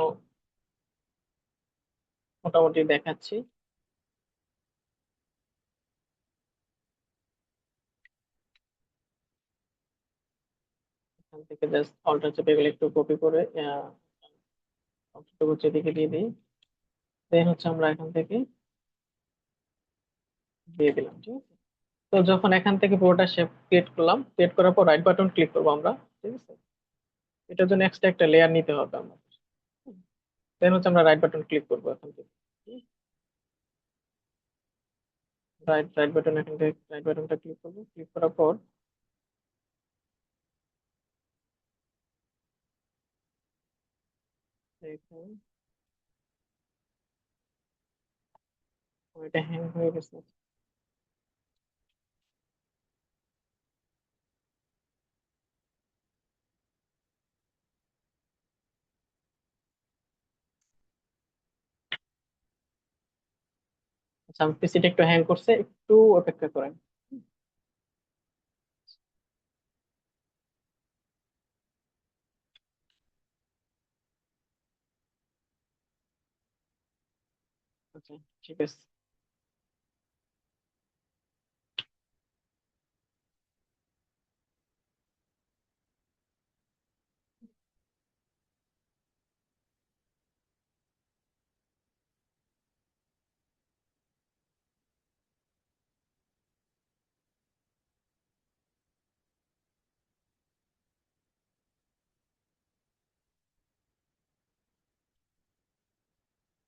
মোটামুটি দেখাচ্ছি। এখান থেকে জাস্ট অল্টার চেপে এগুলো একটু কপি করে অংশটুকু যেদিকে দিয়ে দিই, দেন হচ্ছে আমরা এখান থেকে দিয়ে দিলাম। ঠিক আছে, তো যখন এখান থেকে পুরোটা শেপ ক্রিয়েট করলাম, ক্রিয়েট করার পর রাইট বাটন ক্লিক করবো আমরা। ঠিক আছে, এটার জন্য এক্সট্রা একটা লেয়ার নিতে হবে আমরা। দেন হচ্ছে আমরা রাইট বাটন ক্লিক করবো এখান থেকে। রাইট রাইট বাটন এখান থেকে রাইট বাটনটা ক্লিক করবো, ক্লিক করার পর দেখুন এটা হ্যাং হয়ে গেছে। আচ্ছা, আমার পিসিটা একটু হ্যাং করছে, একটু অপেক্ষা করেন। আচ্ছা, ঠিক আছে।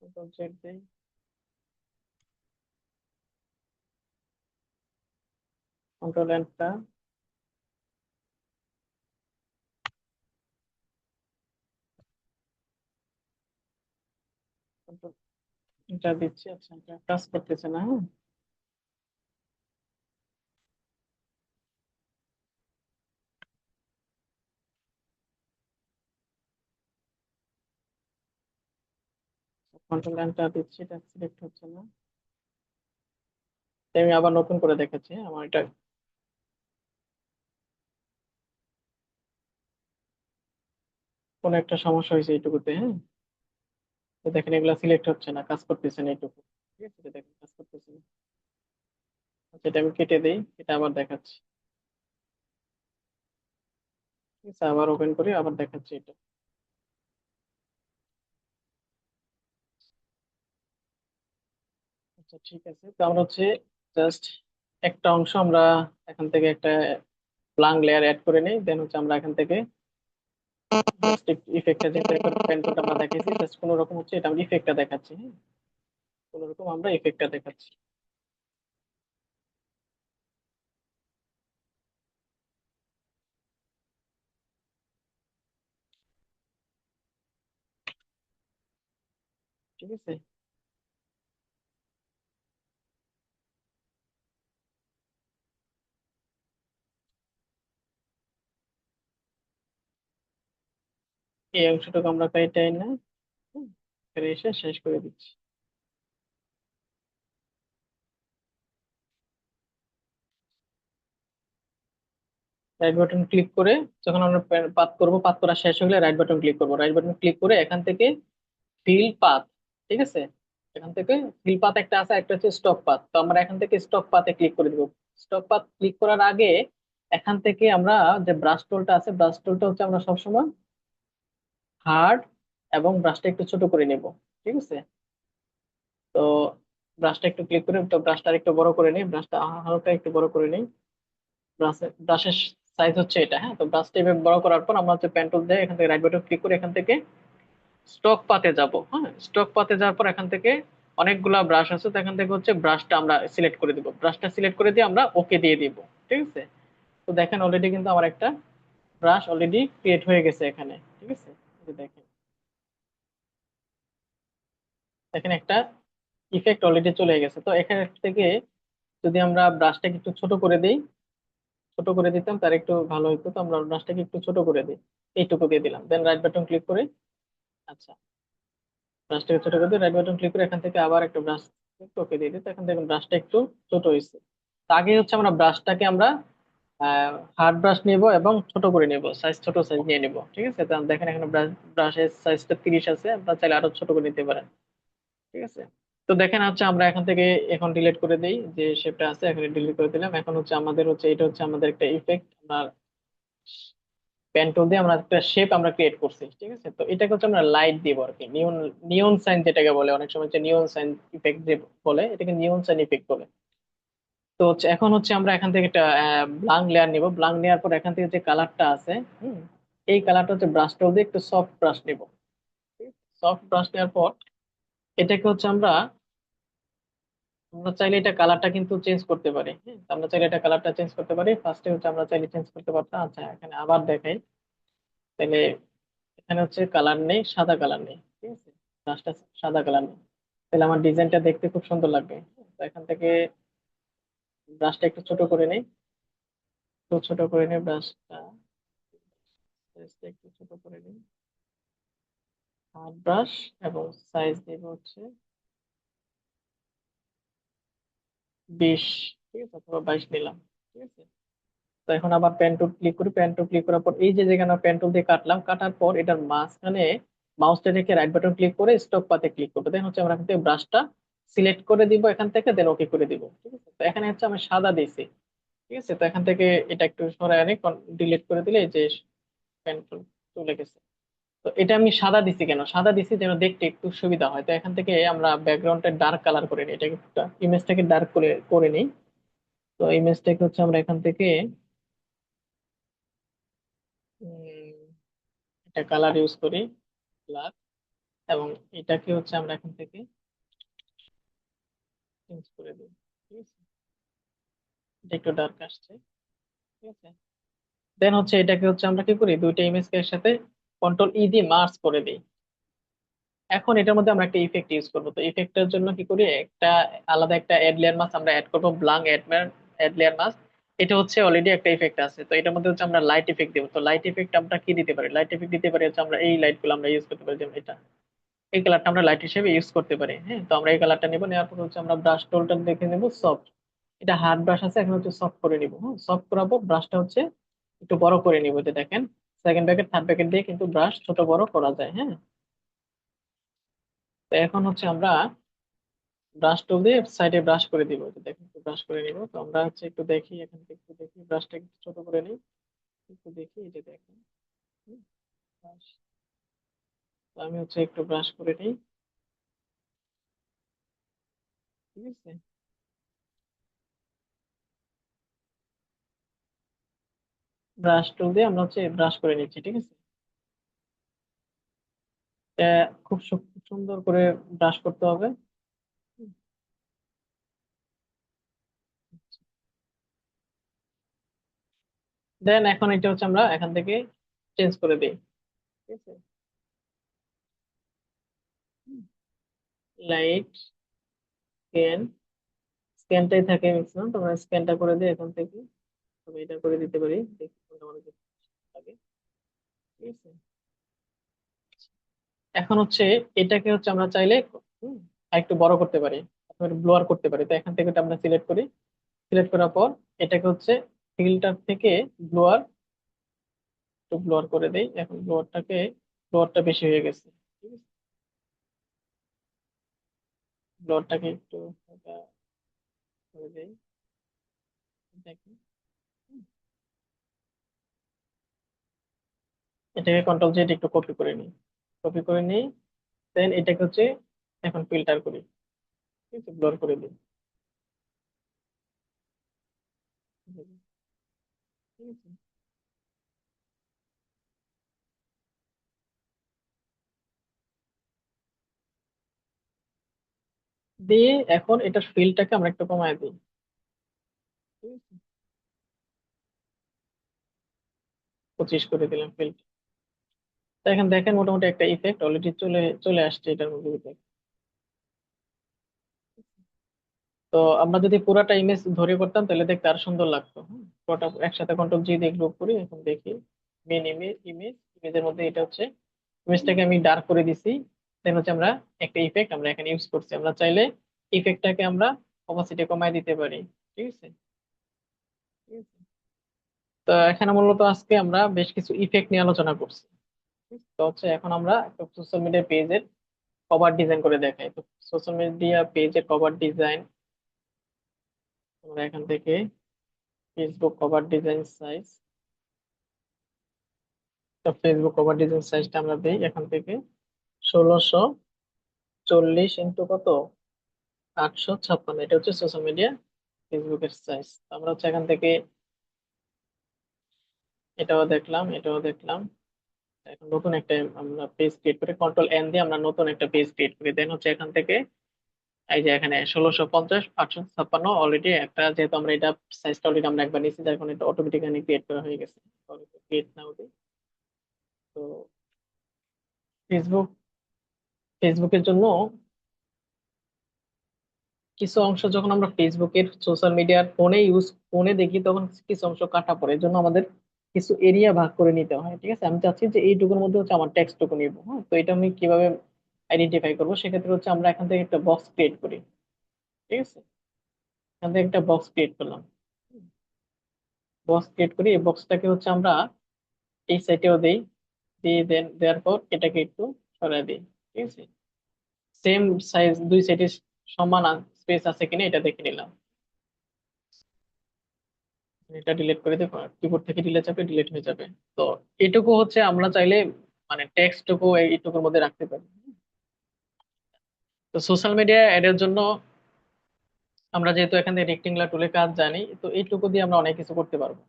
কন্ট্রোল জেড দেই, কন্ট্রোল এন্টার, কন্ট্রোল এন্টার দিচ্ছি। আচ্ছা, এটা কাজ করতেছে না। হ্যাঁ, কন্ট্রোল এন্টার দিচ্ছি, এটা সিলেক্ট হচ্ছে না। তাই আমি আবার নতুন করে দেখাচ্ছি, হ্যাঁ, আমার এটা কোনো একটা সমস্যা হয়েছে এইটুকুতে, হ্যাঁ। তো দেখেন এগুলা সিলেক্ট হচ্ছে না, কাজ করতেছে না এইটুকু। ঠিক আছে, এটা দেখেন কাজ করতেছে না। আচ্ছা, এটা আমি কেটে দিই, এটা আবার দেখাচ্ছি। ঠিক আছে, আবার ওপেন করি, আবার দেখাচ্ছি এটা। আচ্ছা ঠিক আছে, তো আমরা হচ্ছে জাস্ট একটা অংশ আমরা এখান থেকে একটা ব্লাঙ্ক লেয়ার অ্যাড করে নিই, দেন হচ্ছে আমরা এখান থেকে জাস্ট ইফেক্টটা যেটা পেন্টটা আমরা দেখাইছি, জাস্ট কোনো রকম হচ্ছে এটা আমরা ইফেক্টটা দেখাচ্ছি, হ্যাঁ। কোনো রকম আমরা ইফেক্টটা দেখাচ্ছি। ঠিক আছে, এই অংশটুকু আমরা কেটে না, হুম, এখানে এসে শেষ করে দিচ্ছি। রাইট বাটন ক্লিক করে যখন আমরা পাত করব, পাত করা শেষ হলে রাইট বাটন ক্লিক করব, রাইট বাটন ক্লিক করে এখান থেকে ফিল পাথ, ঠিক আছে, এখান থেকে ফিল পাথ একটা আছে, একটা হচ্ছে স্টক পাথ, তো আমরা এখান থেকে স্টক পাথে ক্লিক করে দিব। স্টক পাথ ক্লিক করার আগে এখান থেকে আমরা যে ব্রাশ টুলটা আছে, ব্রাশ টুলটা হচ্ছে আমরা সবসময় হার্ড এবং ব্রাশটা একটু ছোট করে নেব। ঠিক আছে, তো ব্রাশটা একটু ক্লিক করে, তো ব্রাশটা একটু বড় করে নিই, ব্রাশটা হালকা একটু বড় করে নিই। ব্রাশের সাইজ হচ্ছে এটা, হ্যাঁ। তো ব্রাশটা এভাবে বড় করার পর আমরা হচ্ছে পেন টুল দিয়ে এখান থেকে রাইট বাটন ক্লিক করে এখান থেকে স্টক পাতে যাব, হ্যাঁ। স্টক পাতে যাওয়ার পর এখান থেকে অনেকগুলা ব্রাশ আছে, তো এখান থেকে হচ্ছে ব্রাশটা আমরা সিলেক্ট করে দিব, ব্রাশটা সিলেক্ট করে দিয়ে আমরা ওকে দিয়ে দিব। ঠিক আছে, তো দেখেন অলরেডি কিন্তু আমার একটা ব্রাশ অলরেডি ক্রিয়েট হয়ে গেছে এখানে। ঠিক আছে, এই যে দেখেন, দেখেন একটা ইফেক্ট অলরেডি চলে গেছে। তো এখান থেকে যদি আমরা ব্রাশটাকে একটু ছোট করে দিই, ছোট করে দিতাম তার একটু ভালো হতো, তো আমরা ব্রাশটাকে একটু ছোট করে দিই, এইটুকু দিয়ে দিলাম, দেন রাইট বাটন ক্লিক করে, আচ্ছা, ব্রাশটাকে ছোট করে দিয়ে রাইট বাটন ক্লিক করে এখান থেকে আবার একটা ব্রাশ ওকে দিয়ে দিই, তো এখান থেকে ব্রাশটা একটু ছোট হয়েছে। তো আগে হচ্ছে আমরা ব্রাশটাকে আমরা হার্ড ব্রাশ নিব এবং ছোট করে নিব, সাইজ ছোট সাইজ নিয়ে নিব। ঠিক আছে, তো দেখেন এখানে ব্রাশের সাইজটা 30 আছে, আপনারা চাইলে আরো ছোট করে নিতে পারেন। ঠিক আছে, তো দেখেন হচ্ছে আমরা এখান থেকে এখন ডিলিট করে দেই, যে শেপটা আছে এখানে ডিলিট করে দিলাম। এখন হচ্ছে আমাদের হচ্ছে এটা হচ্ছে আমাদের একটা ইফেক্ট, আমরা পেন টুল দিয়ে আমরা একটা শেপ আমরা ক্রিয়েট করছি। ঠিক আছে, তো এটাকে হচ্ছে আমরা লাইট দিব আর কি, নিয়ন, নিয়ন সাইন যেটাকে বলে, অনেক সময় হচ্ছে নিয়ন সাইন ইফেক্ট যে বলে, এটাকে নিয়ন সাইন ইফেক্ট বলে। তো হচ্ছে এখন হচ্ছে আমরা এখান থেকে একটা ব্লাঙ্ক লেয়ার নিব, ব্লাঙ্ক নেওয়ার পর এখান থেকে যে কালারটা আছে, হুম, এই কালারটা হচ্ছে ব্রাশ টুল দিয়ে একটু সফট ব্রাশ নিব। সফট ব্রাশ নেওয়ার পর এটাকে হচ্ছে আমরা আমরা চাইলে এটা কালারটা কিন্তু চেঞ্জ করতে পারি, হ্যাঁ। তো আমরা চাইলে এটা কালারটা চেঞ্জ করতে পারি, ফার্স্টে হচ্ছে আমরা চাইলে চেঞ্জ করতে পারতাম। আচ্ছা, এখানে আবার দেখাই, তাহলে এখানে হচ্ছে কালার নেই, সাদা কালার নেই। ঠিক আছে, ব্রাশটা সাদা কালার নেই, তাহলে আমার ডিজাইনটা দেখতে খুব সুন্দর লাগবে। তো এখান থেকে ব্রাশটা একটু ছোট করে নিই, তো ছোট করে নিই ব্রাশটা, সাইজটা একটু ছোট করে নিই, হাত ব্রাশ, এবং সাইজ দিব হচ্ছে 20, ঠিক আছে, অথবা 22 নিলাম। ঠিক আছে, তো এখন আবার পেন টুল ক্লিক করি, পেন টুল ক্লিক করার পর এই যে যেখানে পেন টুল দিয়ে কাটলাম, কাটার পর এটার মাঝখানে মাউসটা রেখে রাইট বাটন ক্লিক করে স্টক পাতে ক্লিক করবো, দেন হচ্ছে আমরা এখান থেকে ব্রাশটা সিলেক্ট করে দিব এখান থেকে, দেন ওকে করে দিব। ঠিক আছে, তো এখানে হচ্ছে আমি সাদা দিয়েছি। ঠিক আছে, তো এখান থেকে এটা একটু সরাই আনি, ডিলিট করে দিলে এই যে পেন টুল চলে গেছে। তো এটা আমি সাদা দিছি কেন, সাদা দিছি যেন দেখতে একটু সুবিধা হয়। তো এখান থেকে আমরা ব্যাকগ্রাউন্ডটা ডার্ক কালার করে নিই, এটাকে ইমেজটাকে ডার্ক করে করে নিই। তো ইমেজটাকে হচ্ছে আমরা এখান থেকে এটা কালার ইউজ করি ব্ল্যাক, এবং এটাকে হচ্ছে আমরা এখান থেকে চেঞ্জ করে দিই। ঠিক আছে, এটা একটু ডার্ক আসছে। ঠিক আছে, দেন হচ্ছে এটাকে হচ্ছে আমরা কি করি, দুইটা ইমেজকে একসাথে কন্ট্রোল ই দিয়ে মার্জ করে দিই। এখন এটার মধ্যে আমরা একটা ইফেক্ট ইউজ করবো, তো ইফেক্টের জন্য কি করি, একটা আলাদা একটা অ্যাড লেয়ার মাস্ক আমরা অ্যাড করবো, ব্লাঙ্ক অ্যাড লেয়ার মাস্ক। এটা হচ্ছে অলরেডি একটা ইফেক্ট আছে, তো এটার মধ্যে হচ্ছে আমরা লাইট ইফেক্ট দেবো। তো লাইট ইফেক্ট আমরা কি দিতে পারি, লাইট ইফেক্ট দিতে পারি হচ্ছে আমরা এই লাইট গুলো আমরা ইউজ করতে পারি, যেমন এটা। এই কালারটা আমরা লাইট হিসেবে ইউজ করতে পারি। হ্যাঁ, তো আমরা এই কালারটা নিবো, নেওয়ার পর হচ্ছে আমরা ব্রাশ টুলটা দেখে নেবো সফট। এটা হার্ড ব্রাশ আছে, এখন হচ্ছে সফট করে নিবো। হ্যাঁ, সফট করার পর ব্রাশটা হচ্ছে একটু বড় করে নিবো। যে দেখেন, সেকেন্ড ব্যাকেট থার্ড ব্যাকেট দিয়ে কিন্তু ব্রাশ ছোট বড় করা যায়। হ্যাঁ, তো এখন হচ্ছে আমরা ব্রাশ টুল দিয়ে সাইডে ব্রাশ করে দিব। যে দেখেন, একটু ব্রাশ করে নিব। তো আমরা হচ্ছে একটু দেখি, এখান থেকে একটু দেখি, ব্রাশটা একটু ছোট করে নিই। একটু দেখি, এই যে দেখেন। হুম, brush। তো আমি হচ্ছে একটু ব্রাশ করে নিই। ঠিক আছে, ব্রাশ টুল দিয়ে আমরা হচ্ছে ব্রাশ করে নিচ্ছি। ঠিক আছে, এটা খুব সুন্দর করে ব্রাশ করতে হবে। দেন এখন এটা হচ্ছে আমরা এখান থেকে চেঞ্জ করে দিই। ঠিক আছে, লাইট স্ক্যান, স্ক্যানটাই থাকে ম্যাক্সিমাম, তোমরা স্ক্যানটা করে দিই এখান থেকে। আমি এটা করে দিতে পারি, দেখি কোনটা আমাদের লাগে। ঠিক আছে, এখন হচ্ছে এটাকে হচ্ছে আমরা চাইলে হুম, আরেকটু বড় করতে পারি, অথবা ব্লোয়ার করতে পারি। তো এখান থেকে এটা আমরা সিলেক্ট করি। সিলেক্ট করার পর এটাকে হচ্ছে ফিল্টার থেকে ব্লোয়ার, একটু ব্লোয়ার করে দেই। এখন ব্লোয়ারটা বেশি হয়ে গেছে। ঠিক আছে, ব্লোয়ারটাকে একটু হালকা করে দেই। দেখেন, হুম, এটাকে কন্ট্রোল জেড একটু কপি করে নিই। কপি করে নিই, দেন এটাকে হচ্ছে এখন ফিল্টার করি। ঠিক আছে, ব্লোয়ার করে দিই। ঠিক আছে, দিয়ে এখন এটার ফিলটাকে আমরা একটু কমায় দিই। ঠিক আছে, 25 করে দিলাম ফিল। তো এখন দেখেন মোটামুটি একটা ইফেক্ট অলরেডি চলে চলে আসছে এটার মধ্যে থেকে। তো আমরা যদি পুরাটা ইমেজ ধরে করতাম তাহলে দেখতে আরো সুন্দর লাগতো। পুরোটা একসাথে কন্ট্রোল জি দিয়ে গ্রুপ করি। এখন দেখি মেন ইমেজের মধ্যে এটা হচ্ছে, ইমেজটাকে আমি ডার্ক করে দিছি। দেন হচ্ছে আমরা একটা ইফেক্ট আমরা এখানে ইউজ করছি। আমরা চাইলে ইফেক্টটাকে আমরা অপাসিটি কমায় দিতে পারি। ঠিক আছে, ঠিক আছে। তো এখানে মূলত আজকে আমরা বেশ কিছু ইফেক্ট নিয়ে আলোচনা করছি। তো হচ্ছে এখন আমরা একটা সোশ্যাল মিডিয়া পেজের কভার ডিজাইন করে দেখাই। তো সোশ্যাল মিডিয়া পেজের কভার ডিজাইন আমরা এখান থেকে ফেসবুক কভার ডিজাইন সাইজ, তো ফেসবুক কভার ডিজাইন সাইজটা আমরা দিই এখান থেকে 1640 ইন্টু কত, 856। এটা হচ্ছে সোশ্যাল মিডিয়া ফেসবুকের সাইজ। আমরা হচ্ছে এখান থেকে এটাও দেখলাম, এটাও দেখলাম। এখন নতুন একটা আমরা পেজ ক্রিয়েট করে কন্ট্রোল এন দিয়ে আমরা নতুন একটা পেজ ক্রিয়েট করি। দেন হচ্ছে এখান থেকে এই যে এখানে 1650 856 অলরেডি একটা, যেহেতু আমরা এটা সাইজটা অলরেডি আমরা একবার নিয়েছি, যার কারণে এটা অটোমেটিক্যালি ক্রিয়েট করা হয়ে গেছে। ক্রিয়েট নাও দিই। তো ফেসবুক ফেসবুকের জন্য কিছু অংশ যখন আমরা ফেসবুকের সোশ্যাল মিডিয়ার ফোনে দেখি, তখন কিছু অংশ কাটা পড়ে। এর জন্য আমাদের কিছু এরিয়া ভাগ করে নিতে হয়। ঠিক আছে, আমি চাচ্ছি যে এইটুকুর মধ্যে হচ্ছে আমার টেক্সটটুকু নিবো। হ্যাঁ, তো এটা আমি কিভাবে আইডেন্টিফাই করবো? সেক্ষেত্রে হচ্ছে আমরা এখান থেকে একটা বক্স ক্রিয়েট করি। ঠিক আছে, এখান থেকে একটা বক্স ক্রিয়েট করলাম। বক্স ক্রিয়েট করি, এই বক্সটাকে হচ্ছে আমরা এই সাইডেও দেই। দিয়ে দেন দেওয়ার পর এটাকে একটু সরাই দিই। ঠিক আছে, সেম সাইজ দুই সাইডে সমান স্পেস আছে কিনা এটা দেখে নিলাম। এটা ডিলিট করে দেবো, কিবোর্ড থেকে ডিলিট চাপে ডিলিট হয়ে যাবে। তো এটুকু হচ্ছে আমরা চাইলে মানে টেক্সটটুকু এইটুকুর মধ্যে রাখতে পারি। তো সোশ্যাল মিডিয়া এর জন্য আমরা যেহেতু এখান থেকে রেক্টেঙ্গুলার টুলে কাজ জানি, তো এইটুকু দিয়ে আমরা অনেক কিছু করতে পারবো।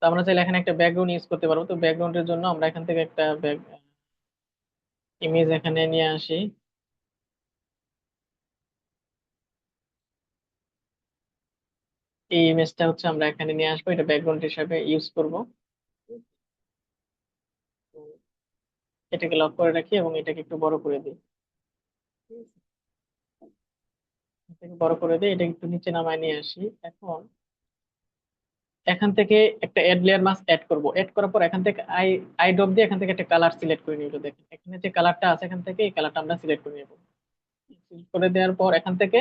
তো আমরা চাইলে এখানে একটা ব্যাকগ্রাউন্ড ইউজ করতে পারবো। তো ব্যাকগ্রাউন্ডের জন্য আমরা এখান থেকে একটা ইমেজ এখানে নিয়ে আসি। এই ইমেজটা হচ্ছে আমরা এখানে নিয়ে আসবো, এটা ব্যাকগ্রাউন্ড হিসাবে ইউজ করব। তো এটাকে লক করে রাখি এবং এটাকে একটু বড় করে দিই। ঠিক আছে? এটাকে বড় করে দিই, এটা একটু নিচে নামায় নিয়ে আসি। এখন এখান থেকে একটা অ্যাড লেয়ার মাস্ক অ্যাড করব। অ্যাড করার পর এখান থেকে আই ড্রপ দিয়ে এখান থেকে একটা কালার সিলেক্ট করে নিব। দেখেন এখানে যে কালারটা আছে এখান থেকে এই কালারটা আমরা সিলেক্ট করে নেব। সিলেক্ট করে দেওয়ার পর এখান থেকে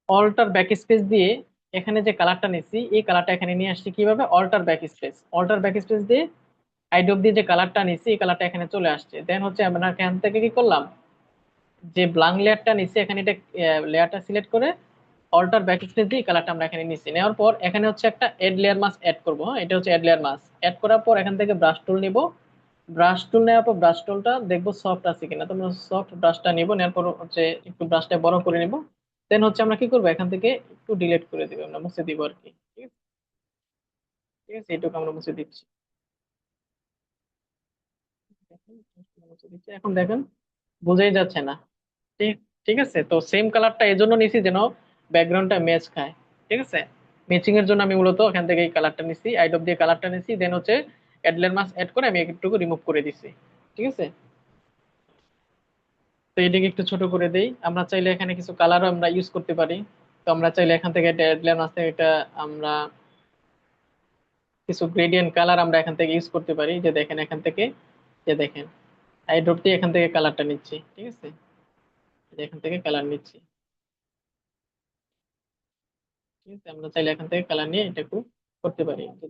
অল্টার ব্যাক স্পেস দিয়ে এখানে যে কালারটা নিচ্ছি এই কালারটা এখানে নিয়ে আসছি কিভাবে, অল্টার ব্যাক স্পেস দিয়ে আইডব দিয়ে যে কালারটা নিচ্ছি এই কালারটা এখানে চলে আসছে। দেন হচ্ছে আমরা এখান থেকে কি করলাম, যে ব্লাঙ্ক লেয়ারটা নিচ্ছি এখানে এটা লেয়ারটা সিলেক্ট করে অল্টার ব্যাক স্পেস দিয়ে কালারটা আমরা এখানে নিচ্ছি। নেওয়ার পর এখানে হচ্ছে একটা এড লেয়ার মাস্ক অ্যাড করবো। হ্যাঁ, এটা হচ্ছে এড লেয়ার মাস্ক অ্যাড করার পর এখান থেকে ব্রাশ টুল নিব। ব্রাশ টুল নেওয়ার পর ব্রাশ টুলটা দেখবো সফট আছে কিনা, তোমরা সফট ব্রাশটা নিব। নেওয়ার পর হচ্ছে একটু ব্রাশটা বড় করে নিব। দেন হচ্ছে আমরা কি করবো, এখান থেকে একটু ডিলিট করে দিব, আমরা মুছে দিব আর কি। ঠিক আছে, ঠিক আছে, এইটুকু আমরা মুছে দিচ্ছি। মুছে দিচ্ছি। এখন দেখেন বোঝাই যাচ্ছে না। ঠিক, ঠিক আছে। তো সেম কালারটা এই জন্য নিছি যেন ব্যাকগ্রাউন্ডটা ম্যাচ খায়। ঠিক আছে, ম্যাচিং এর জন্য আমি মূলত এখান থেকে এই কালারটা নিছি, আইডব দিয়ে কালারটা নিছি। দেন হচ্ছে অ্যাডলার মাস্ক অ্যাড করে আমি একটু রিমুভ করে দিছি। ঠিক আছে, তো এটাকে একটু ছোট করে দেই। আমরা চাইলে এখানে কিছু কালারও আমরা ইউজ করতে পারি। তো আমরা চাইলে এখান থেকে অ্যাডলার মাস্ক থেকে এটা আমরা কিছু গ্রেডিয়েন্ট কালার আমরা এখান থেকে ইউজ করতে পারি। যে দেখেন এখান থেকে, যে দেখেন আইড্রপ দিয়ে এখান থেকে কালারটা নিচ্ছি। ঠিক আছে, এই যে এখান থেকে কালার নিচ্ছি। ঠিক আছে, আমরা চাইলে এখান থেকে কালার নিয়ে এটা একটু করতে পারি। তো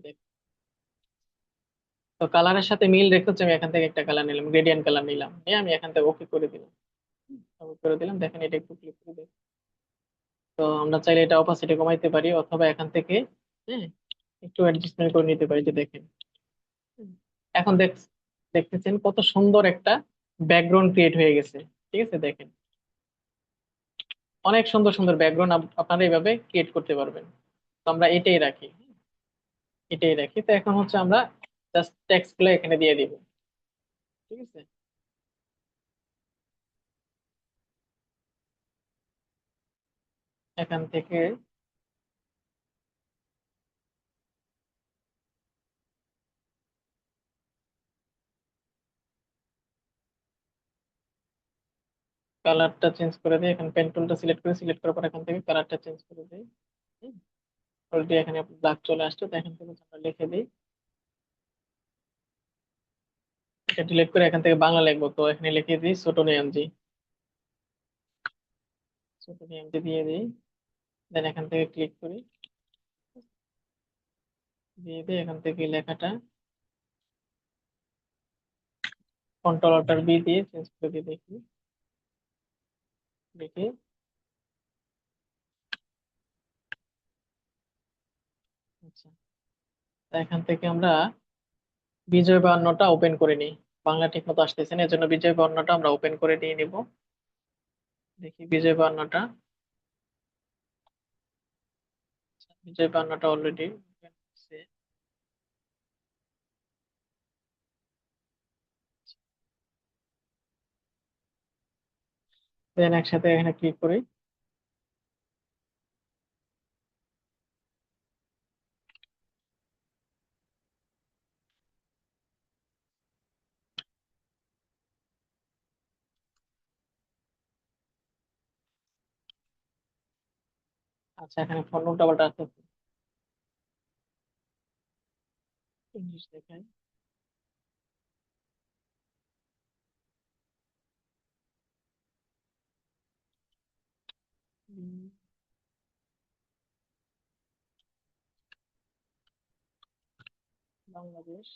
তো কালারের সাথে মিল রেখে হচ্ছে আমি এখান থেকে একটা কালার নিলাম, গ্রেডিয়েন্ট কালার নিলাম, নিয়ে আমি এখান থেকে ওকে করে দিলাম। ওকে করে দিলাম, দেখেন এটা একটু ক্লিক করে দিই। তো আমরা চাইলে এটা অপাসিটি কমাইতে পারি অথবা এখান থেকে হ্যাঁ একটু অ্যাডজাস্টমেন্ট করে নিতে পারি। যে দেখেন হুম, এখন দেখতেছেন কত সুন্দর একটা ব্যাকগ্রাউন্ড ক্রিয়েট হয়ে গেছে। ঠিক আছে, দেখেন অনেক সুন্দর সুন্দর ব্যাকগ্রাউন্ড আপনারা এইভাবে ক্রিয়েট করতে পারবেন। তো আমরা এটাই রাখি, এটাই রাখি। তো এখন হচ্ছে আমরা জাস্ট টেক্সট গুলো এখানে দিয়ে দিব। ঠিক আছে, এখান থেকে কালারটা চেঞ্জ করে দিই। এখানে পেন টুলটা সিলেক্ট করার পর এখান থেকে কালারটা চেঞ্জ করে দিই। অলরেডি এখানে ব্ল্যাক চলে আসছে, তো এখান থেকে আমরা লিখে দিই। এটা ডিলিট করে এখান থেকে বাংলা লিখবো, তো এখানে লিখে দিই ছোট নিয়মজি। ছোট নিয়মজি দিয়ে দিই। দেন এখান থেকে ক্লিক করি, দিয়ে দিই এখান থেকে লেখাটা কন্ট্রোল অল্টার বি দিয়ে চেঞ্জ করে দিই। দেখি, দেখি। আচ্ছা, তো এখান থেকে আমরা বিজয় বায়ান্নটা ওপেন করে নিই। বাংলা ঠিক মতো আসতেছে না, এর জন্য বিজয় বায়ান্নটা আমরা ওপেন করে নিয়ে নিব। দেখি বিজয় বায়ান্নটা, বিজয় বায়ান্নটা অলরেডি ওপেন হচ্ছে। দেন একসাথে এখানে ক্লিক করি। আচ্ছা, এখানে ফোন উল্টাপাল্টা আছে, ইংলিশ দেখাই। উম, বাংলাদেশ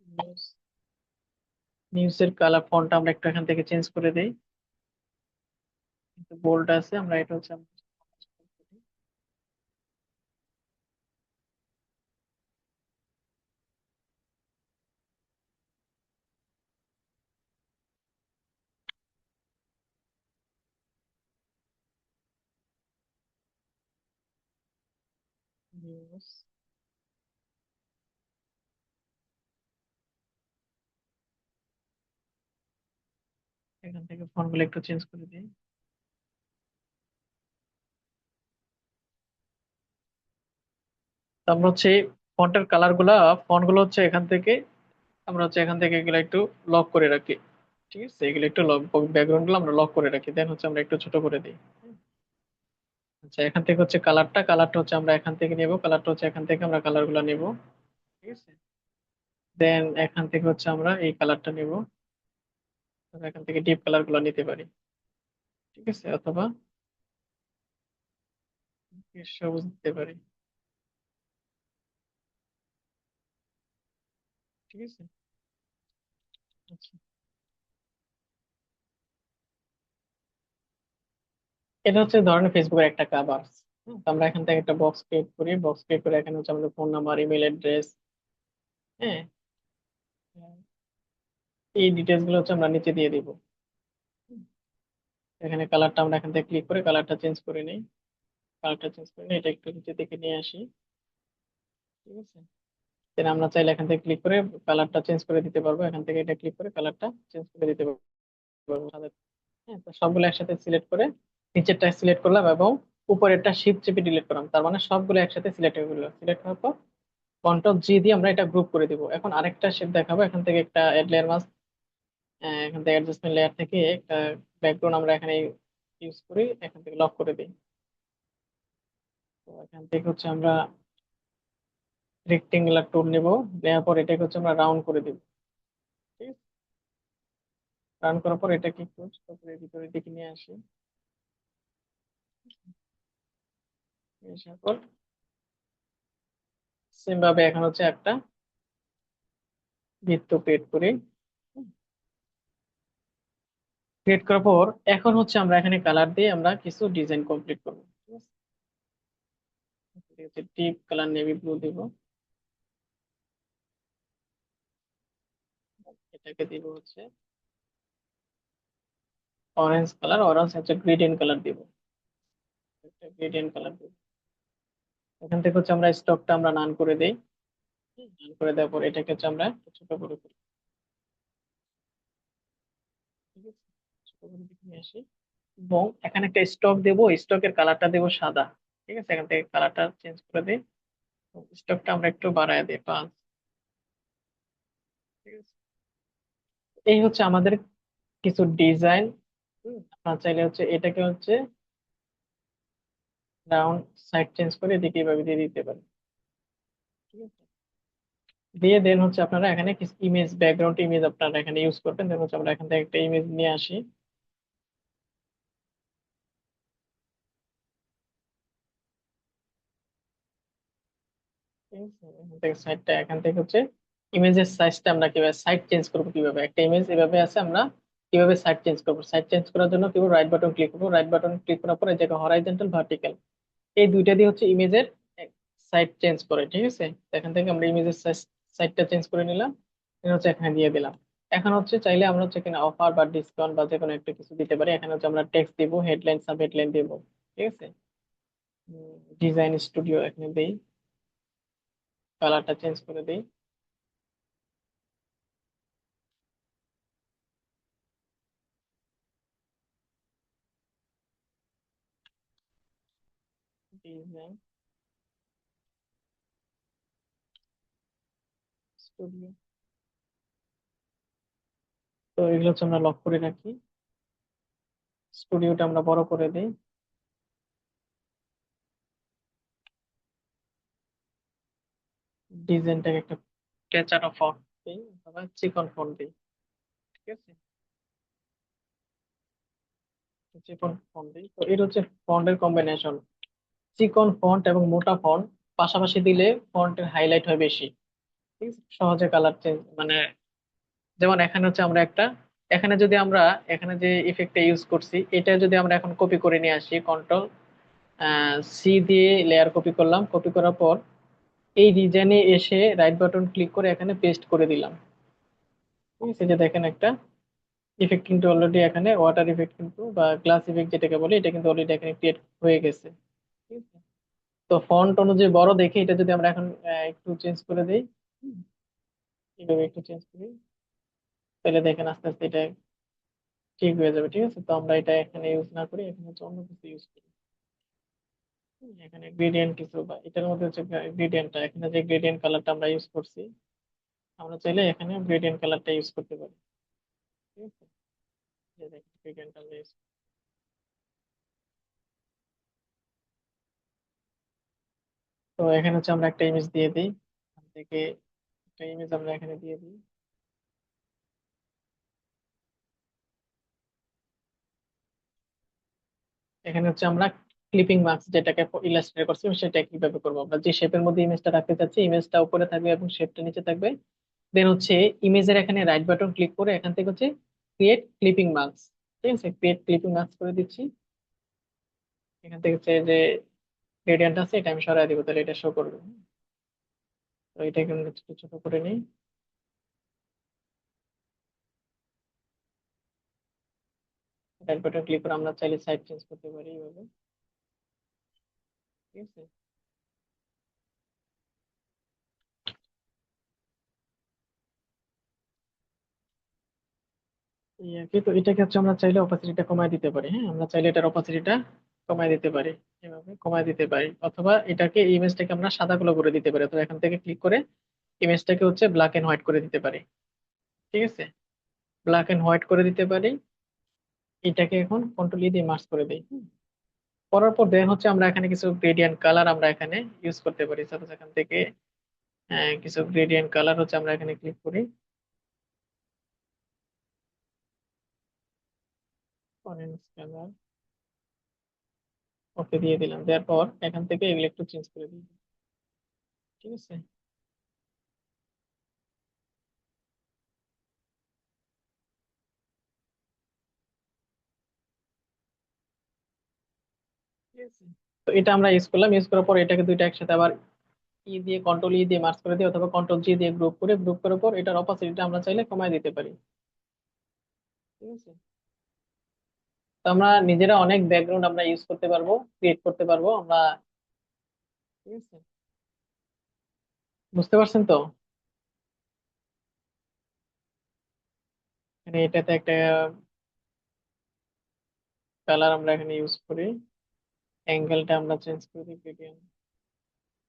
নিউজ। নিউজের কালার ফন্ট আমরা একটু এখান থেকে চেঞ্জ করে দেই। বোল্ড আছে, আমরা এটা হচ্ছে নিউজ। এখান থেকে ফন্ট গুলো একটু চেঞ্জ করে দিই। তো আমরা হচ্ছে ফন্টের কালার গুলা, ফন্ট গুলো হচ্ছে এখান থেকে, আমরা হচ্ছে এখান থেকে এগুলো একটু লক করে রাখি। ঠিক আছে, এগুলো একটু লক, ব্যাকগ্রাউন্ড গুলো আমরা লক করে রাখি, দেন হচ্ছে আমরা একটু ছোট করে দিই। আচ্ছা, এখান থেকে হচ্ছে কালারটা হচ্ছে আমরা এখান থেকে নেব, কালারটা হচ্ছে এখান থেকে আমরা কালার গুলা নেব। ঠিক আছে, দেন এখান থেকে হচ্ছে আমরা এই কালারটা নেব, আমরা এখান থেকে ডিপ কালার গুলো নিতে পারি। ঠিক আছে, অথবা সবুজ দিতে পারি। ঠিক আছে। আচ্ছা, এটা হচ্ছে ধরেন ফেসবুকের একটা কাভার। আমরা এখান থেকে একটা বক্স ক্রিয়েট করি, বক্স ক্রিয়েট করে এখানে হচ্ছে আমাদের ফোন নাম্বার, ইমেল অ্যাড্রেস, হ্যাঁ, এই ডিটেলস গুলো হচ্ছে আমরা নিচে দিয়ে দিব। এখানে কালারটা আমরা এখান থেকে ক্লিক করে কালারটা চেঞ্জ করে নিই। কালারটা চেঞ্জ করে নিই, এটা একটু নিচে থেকে নিয়ে আসি। ঠিক আছে, দেন আমরা চাইলে এখান থেকে ক্লিক করে কালারটা চেঞ্জ করে দিতে পারবো, এখান থেকে এটা ক্লিক করে কালারটা চেঞ্জ করে দিতে পারবো সাদা। হ্যাঁ, তো সবগুলো একসাথে সিলেক্ট করে নিচেরটা সিলেক্ট করলাম এবং উপরেরটা শিফট চেপে ডিলিট করলাম, তার মানে সবগুলো একসাথে সিলেক্ট হয়ে গেলো। সিলেক্ট হওয়ার পর কন্ট্রোল জি দিয়ে আমরা এটা গ্রুপ করে দিব। এখন আরেকটা শেপ দেখাবো, এখান থেকে একটা অ্যাড লেয়ার মাস্ক, এখান থেকে অ্যাডজাস্টমেন্ট লেয়ার থেকে একটা ব্যাকগ্রাউন্ড আমরা এখানে ইউজ করি, এখান থেকে লক করে দিই। তো এখান থেকে হচ্ছে আমরা রেক্টেঙ্গুলার টুল নেব, নেওয়ার পর এটাকে হচ্ছে আমরা রাউন্ড করে দিব। ঠিক আছে, রাউন্ড করার পর এটাকে একটু ছোট করে ভিতরের দিকে নিয়ে আসি। নিয়ে আসার পর সেম ভাবে এখন হচ্ছে একটা বৃত্ত ক্রিয়েট করি। ক্রিয়েট করার পর এখন হচ্ছে আমরা এখানে কালার দিয়ে আমরা কিছু ডিজাইন কমপ্লিট করবো। ঠিক আছে, ডিপ কালার নেভি ব্লু দিব, এটাকে দিব হচ্ছে অরেঞ্জ কালার, অরেঞ্জ হচ্ছে গ্রেডিয়েন্ট কালার দিব, গ্রেডিয়েন্ট কালার দিব। এখান থেকে হচ্ছে আমরা স্টকটা আমরা নান করে দেই। নান করে দেওয়ার পর এটাকে হচ্ছে আমরা একটু ছোট করে ফেলি। ঠিক আছে, ছোট করে দিকে নিয়ে আসি এবং এখানে একটা স্টক দেবো, স্টকের কালারটা দেবো সাদা। ঠিক আছে, এখান থেকে কালারটা চেঞ্জ করে দিই, স্টকটা আমরা একটু বাড়ায় দিই 5। ঠিক আছে, এই হচ্ছে আমাদের কিছু ডিজাইন। আপনারা চাইলে হচ্ছে এটাকে হচ্ছে রাউন্ড সাইড চেঞ্জ করে এদিকে এভাবে দিয়ে দিতে পারেন। ঠিক আছে, দিয়ে দেন হচ্ছে আপনারা এখানে কিছু ইমেজ, ব্যাকগ্রাউন্ড ইমেজ আপনারা এখানে ইউজ করবেন। দেন হচ্ছে আমরা এখান থেকে একটা ইমেজ নিয়ে আসি। ঠিক আছে, এখান থেকে সাইডটা, এখান থেকে হচ্ছে ইমেজের সাইজটা আমরা কিভাবে সাইড চেঞ্জ করবো, কিভাবে একটা ইমেজ এভাবে আছে, আমরা কিভাবে সাইড চেঞ্জ করবো। সাইড চেঞ্জ করার জন্য কি রাইট বাটন ক্লিক করবো, রাইট বাটন ক্লিক করার পর এই জায়গায় হরাইজন্টাল, ভার্টিক্যাল, এই দুইটা দিয়ে হচ্ছে ইমেজের সাইড চেঞ্জ করে। ঠিক আছে, তো এখান থেকে আমরা ইমেজের সাইডটা চেঞ্জ করে নিলাম, এটা হচ্ছে এখানে দিয়ে দিলাম। এখন হচ্ছে চাইলে আমরা হচ্ছে এখানে অফার বা ডিসকাউন্ট বা যে কোনো একটা কিছু দিতে পারি। এখানে হচ্ছে আমরা টেক্সট দিব, হেডলাইন সাব হেডলাইন দিব। ঠিক আছে, ডিজাইন স্টুডিও এখানে দেই, কালারটা চেঞ্জ করে দেই। ডিজাইন স্টুডিও, তো এগুলো হচ্ছে আমরা লক করে রাখি। স্টুডিওটা আমরা বড় করে দিই, ডিজাইনটাকে একটা পেঁচানো ফন্ট দিই অথবা চিকন ফন্ট দিই। ঠিক আছে, চিকন ফন্ট দিই, তো এটা হচ্ছে ফন্টের কম্বিনেশন। চিকন ফন্ট এবং মোটা ফন্ট পাশাপাশি দিলে ফন্টের হাইলাইট হয় বেশি। ঠিক আছে, সহজে কালার চেঞ্জ মানে, যেমন এখানে হচ্ছে আমরা একটা, এখানে যদি আমরা এখানে যে ইফেক্টটা ইউজ করছি এটা যদি আমরা এখন কপি করে নিয়ে আসি, কন্ট্রোল সি দিয়ে লেয়ার কপি করলাম, কপি করার পর এই ডিজাইনে এসে রাইট বাটন ক্লিক করে এখানে পেস্ট করে দিলাম। ঠিক আছে, যে দেখেন একটা ইফেক্ট কিন্তু অলরেডি এখানে ওয়াটার ইফেক্ট কিন্তু বা গ্লাস ইফেক্ট যেটাকে বলে, এটা কিন্তু অলরেডি এখানে ক্রিয়েট হয়ে গেছে। ঠিক আছে, তো ফন্ট অনুযায়ী বড় দেখে এটা যদি আমরা এখন একটু চেঞ্জ করে দিই, হুম, এইভাবে একটু চেঞ্জ করি, তাহলে দেখেন আস্তে আস্তে এটা ঠিক হয়ে যাবে। ঠিক আছে, তো আমরা এটা এখানে ইউজ না করি, এখানে হচ্ছে অন্য কিছু ইউজ করি। এখানে গ্রেডিয়েন্ট কিছু বা এটার মধ্যে হচ্ছে গ্রেডিয়েন্টটা, এখানে যে গ্রেডিয়েন্ট কালারটা আমরা ইউজ করছি, আমরা চাইলে এখানে গ্রেডিয়েন্ট কালারটা ইউজ করতে পারি। ঠিক আছে, এই যে দেখেন gradient আমরা তো এখানে হচ্ছে আমরা একটা ইমেজ দিয়ে দিই, এখান থেকে একটা ইমেজ আমরা এখানে দিয়ে দিই। এখানে হচ্ছে আমরা ক্লিপিং মার্কস যেটাকে ইলাস্ট্রেট করছি সেটা কিভাবে করবো, আমরা যে শেপের মধ্যে ইমেজটা রাখতে চাচ্ছি ইমেজটা উপরে থাকবে এবং শেপটা নিচে থাকবে। দেন হচ্ছে ইমেজের এখানে রাইট বাটন ক্লিক করে এখান থেকে হচ্ছে ক্রিয়েট ক্লিপিং মার্কস। ঠিক আছে, ক্রিয়েট ক্লিপিং মার্কস করে দিচ্ছি। এখান থেকে হচ্ছে যে গ্রেডিয়েন্ট আছে এটা আমি সরাই দিব, তাহলে এটা শো করবে। তো এটাকে আমরা একটু ছোট করে নিই। রাইট বাটন ক্লিক করে আমরা চাইলে সাইড চেঞ্জ করতে পারি এইভাবে। ঠিক আছে, এই আর কি। তো এটাকে হচ্ছে আমরা চাইলে অপাসিটিটা কমায় দিতে পারি। হ্যাঁ, আমরা চাইলে এটার অপাসিটিটা কমায় দিতে পারি, এভাবে কমায় দিতে পারি, অথবা এটাকে ইমেজটাকে আমরা সাদা কালো করে দিতে পারি, তো এখান থেকে ক্লিক করে ইমেজটাকে হচ্ছে ব্ল্যাক এন্ড হোয়াইট করে দিতে পারি। ঠিক আছে, ব্ল্যাক এন্ড হোয়াইট করে দিতে পারি। এটাকে এখন কন্ট্রোল ই দিয়ে মার্জ করে দিই। করার পর দেন হচ্ছে আমরা এখানে কিছু গ্রেডিয়েন্ট কালার আমরা এখানে ইউজ করতে পারি। সাপোজ এখান থেকে কিছু গ্রেডিয়েন্ট কালার হচ্ছে আমরা এখানে ক্লিক করি, অরেঞ্জ কালার, ওকে দিয়ে দিলাম। দেওয়ার পর এখান থেকে এগুলো একটু চেঞ্জ করে দিই। ঠিক আছে, ঠিক আছে। তো এটা আমরা ইউজ করলাম, ইউজ করার পর এটাকে দুইটা একসাথে আবার ই দিয়ে কন্ট্রোল ই দিয়ে মার্জ করে দিই, অথবা কন্ট্রোল জি দিয়ে গ্রুপ করে, গ্রুপ করার পর এটার অপাসিটিটা আমরা চাইলে কমায় দিতে পারি। ঠিক আছে, তো আমরা নিজেরা অনেক ব্যাকগ্রাউন্ড আমরা ইউজ করতে পারবো, ক্রিয়েট করতে পারবো আমরা। ঠিক আছে, বুঝতে পারছেন তো? মানে এটাতে একটা কালার আমরা এখানে ইউজ করি, অ্যাঙ্গেলটা আমরা চেঞ্জ করি গ্রেডিয়েন্ট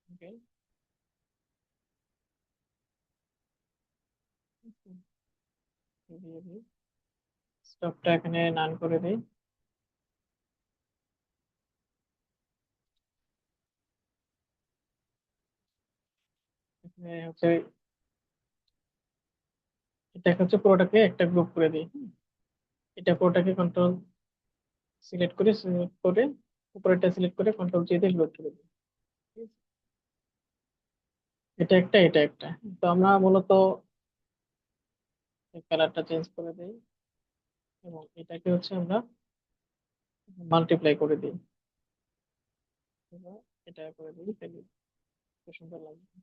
অ্যাঙ্গেল। দিয়ে দিই, স্টপটা এখানে নান করে দিই। এখানে হচ্ছে এটাকে হচ্ছে পুরোটাকে একটা গ্রুপ করে দিই। এটা পুরোটাকে কন্ট্রোল সিলেক্ট করে সিলেক্ট করে উপরেরটা সিলেক্ট করে কন্ট্রোল জি দিয়ে লোড করে দিই। ঠিক আছে? এটা একটা, এটা একটা। তো আমরা মূলত কালারটা চেঞ্জ করে দিই এবং এটাকে হচ্ছে আমরা মাল্টিপ্লাই করে দিই, এবার এটা করে দিই, তাহলে খুব সুন্দর লাগবে।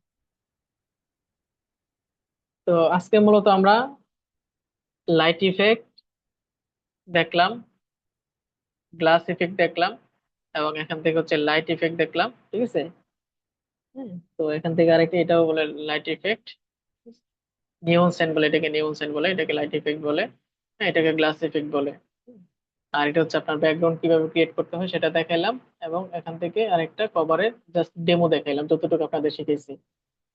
তো আজকে মূলত আমরা লাইট ইফেক্ট দেখলাম, গ্লাস ইফেক্ট দেখলাম, এবং এখান থেকে হচ্ছে লাইট ইফেক্ট দেখলাম। ঠিক আছে, তো এখান থেকে আরেকটা এটাও বলে লাইট ইফেক্ট, নিয়ন সেন্ট বলে, এটাকে নিয়ন সেন্ট বলে, এটাকে লাইট ইফেক্ট বলে, হ্যাঁ, এটাকে গ্লাস ইফেক্ট বলে। আর এটা হচ্ছে আপনার ব্যাকগ্রাউন্ড কিভাবে ক্রিয়েট করতে হয় সেটা দেখাইলাম, এবং এখান থেকে আরেকটা কভারের জাস্ট ডেমো দেখাইলাম যতটুকু আপনাদের শিখেছি।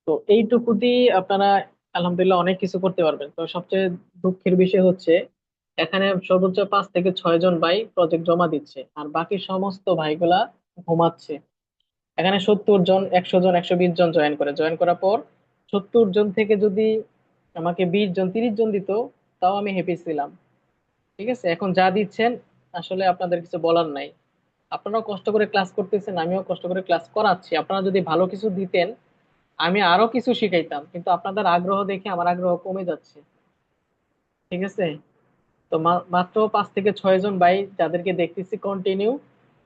তো এইটুকু দিয়ে আপনারা আলহামদুলিল্লাহ অনেক কিছু করতে পারবেন। তো সবচেয়ে দুঃখের বিষয় হচ্ছে এখানে সর্বোচ্চ 5 থেকে 6 জন ভাই প্রজেক্ট জমা দিচ্ছে, আর বাকি সমস্ত ভাইগুলা ঘুমাচ্ছে। এখানে 70 জন, 100 জন, 120 জন জয়েন করে, জয়েন করার পর 70 জন থেকে যদি আমাকে 20 জন, 30 জন দিত, তাও আমি হ্যাপি ছিলাম। ঠিক আছে, এখন যা দিচ্ছেন আসলে আপনাদের কিছু বলার নাই। আপনারাও কষ্ট করে ক্লাস করতেছেন, আমিও কষ্ট করে ক্লাস করাচ্ছি। আপনারা যদি ভালো কিছু দিতেন আমি আরো কিছু শিখাইতাম, কিন্তু আপনাদের আগ্রহ দেখে আমার আগ্রহ কমে যাচ্ছে। ঠিক আছে, তো মাত্র 5 থেকে 6 জন ভাই যাদেরকে দেখতেছি কন্টিনিউ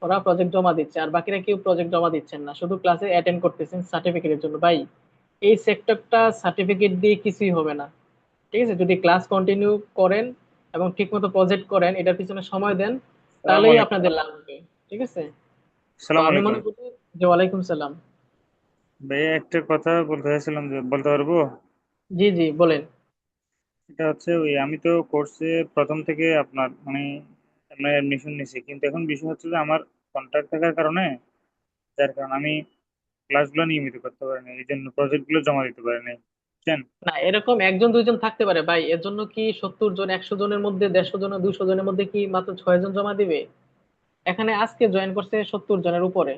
ওরা প্রজেক্ট জমা দিচ্ছে, আর বাকিরা কেউ প্রজেক্ট জমা দিচ্ছেন না, শুধু ক্লাসে অ্যাটেন্ড করতেছেন সার্টিফিকেটের জন্য। ভাই, এই সেক্টরটা সার্টিফিকেট দিয়ে কিছুই হবে না। ঠিক আছে, যদি ক্লাস কন্টিনিউ করেন এবং ঠিকমতো প্রজেক্ট করেন, এটার পিছনে সময় দেন, সালাম তাহলেই আলাইকুম। আপনাদের লাভ হবে। ঠিক আছে, তো সালাম আমি আলাইকুম। মনে করি যে ওয়ালাইকুম সালাম। ভাইয়া একটা কথা বলতে চাইছিলাম, যে বলতে পারবো? জি জি, বলেন। এটা হচ্ছে ওই আমি তো কোর্সে প্রথম থেকে আপনার মানে অ্যাডমিশন নিছি, কিন্তু এখন বিষয় হচ্ছে যে আমার কন্ট্রাক্ট থাকার কারণে যার কারণে আমি ক্লাসগুলো নিয়মিত করতে পারি না, এই জন্য প্রজেক্ট গুলো জমা দিতে পারি নাই, বুঝছেন? না, এরকম একজন দুইজন থাকতে পারে ভাই, এর জন্য কি 70 জন 100 জনের মধ্যে 150 জন 200 জনের মধ্যে কি মাত্র 6 জন জমা দিবে? এখানে আজকে জয়েন করছে 70 জনের উপরে,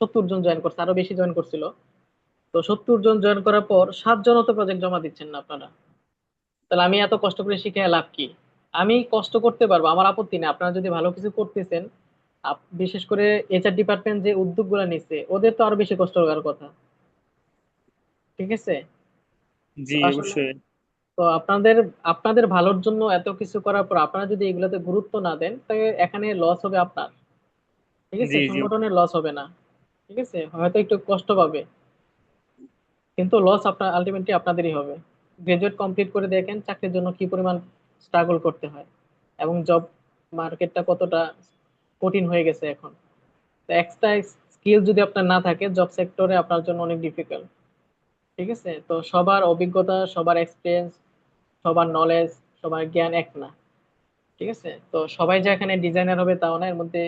70 জন জয়েন করছে, আরো বেশি জয়েন করছিল। তো 70 জন জয়েন করার পর 7 জনও তো প্রজেক্ট জমা দিচ্ছেন না আপনারা। তাহলে আমি এত কষ্ট করে শিখে লাভ কি? আমি কষ্ট করতে পারবো, আমার আপত্তি নেই, আপনারা যদি ভালো কিছু করতেছেন। বিশেষ করে এইচআর ডিপার্টমেন্ট যে উদ্যোগগুলো নিচ্ছে, ওদের তো আরো বেশি কষ্ট করার কথা। ঠিক আছে। জি তো আসলে, অবশ্যই। তো আপনাদের আপনাদের ভালোর জন্য এত কিছু করার পর আপনারা যদি এগুলোতে গুরুত্ব না দেন, তাহলে এখানে লস হবে আপনার। ঠিক আছে, জি জি। সংগঠনের লস হবে না। ঠিক আছে, হয়তো একটু কষ্ট পাবে, কিন্তু লস আপনার আলটিমেটলি আপনাদেরই হবে। গ্রাজুয়েট কমপ্লিট করে দেখেন চাকরির জন্য কি পরিমাণ স্ট্রাগল করতে হয়, এবং জব মার্কেটটা কতটা কঠিন হয়ে গেছে এখন। তো এক্সট্রা স্কিল যদি আপনার না থাকে, জব সেক্টরে আপনার জন্য অনেক ডিফিকাল্ট। ঠিক আছে, তো সবার অভিজ্ঞতা, সবার এক্সপিরিয়েন্স, সবার নলেজ, সবার জ্ঞান এক না। ঠিক আছে, তো সবাই যে এখানে ডিজাইনার হবে তাও না, এর মধ্যে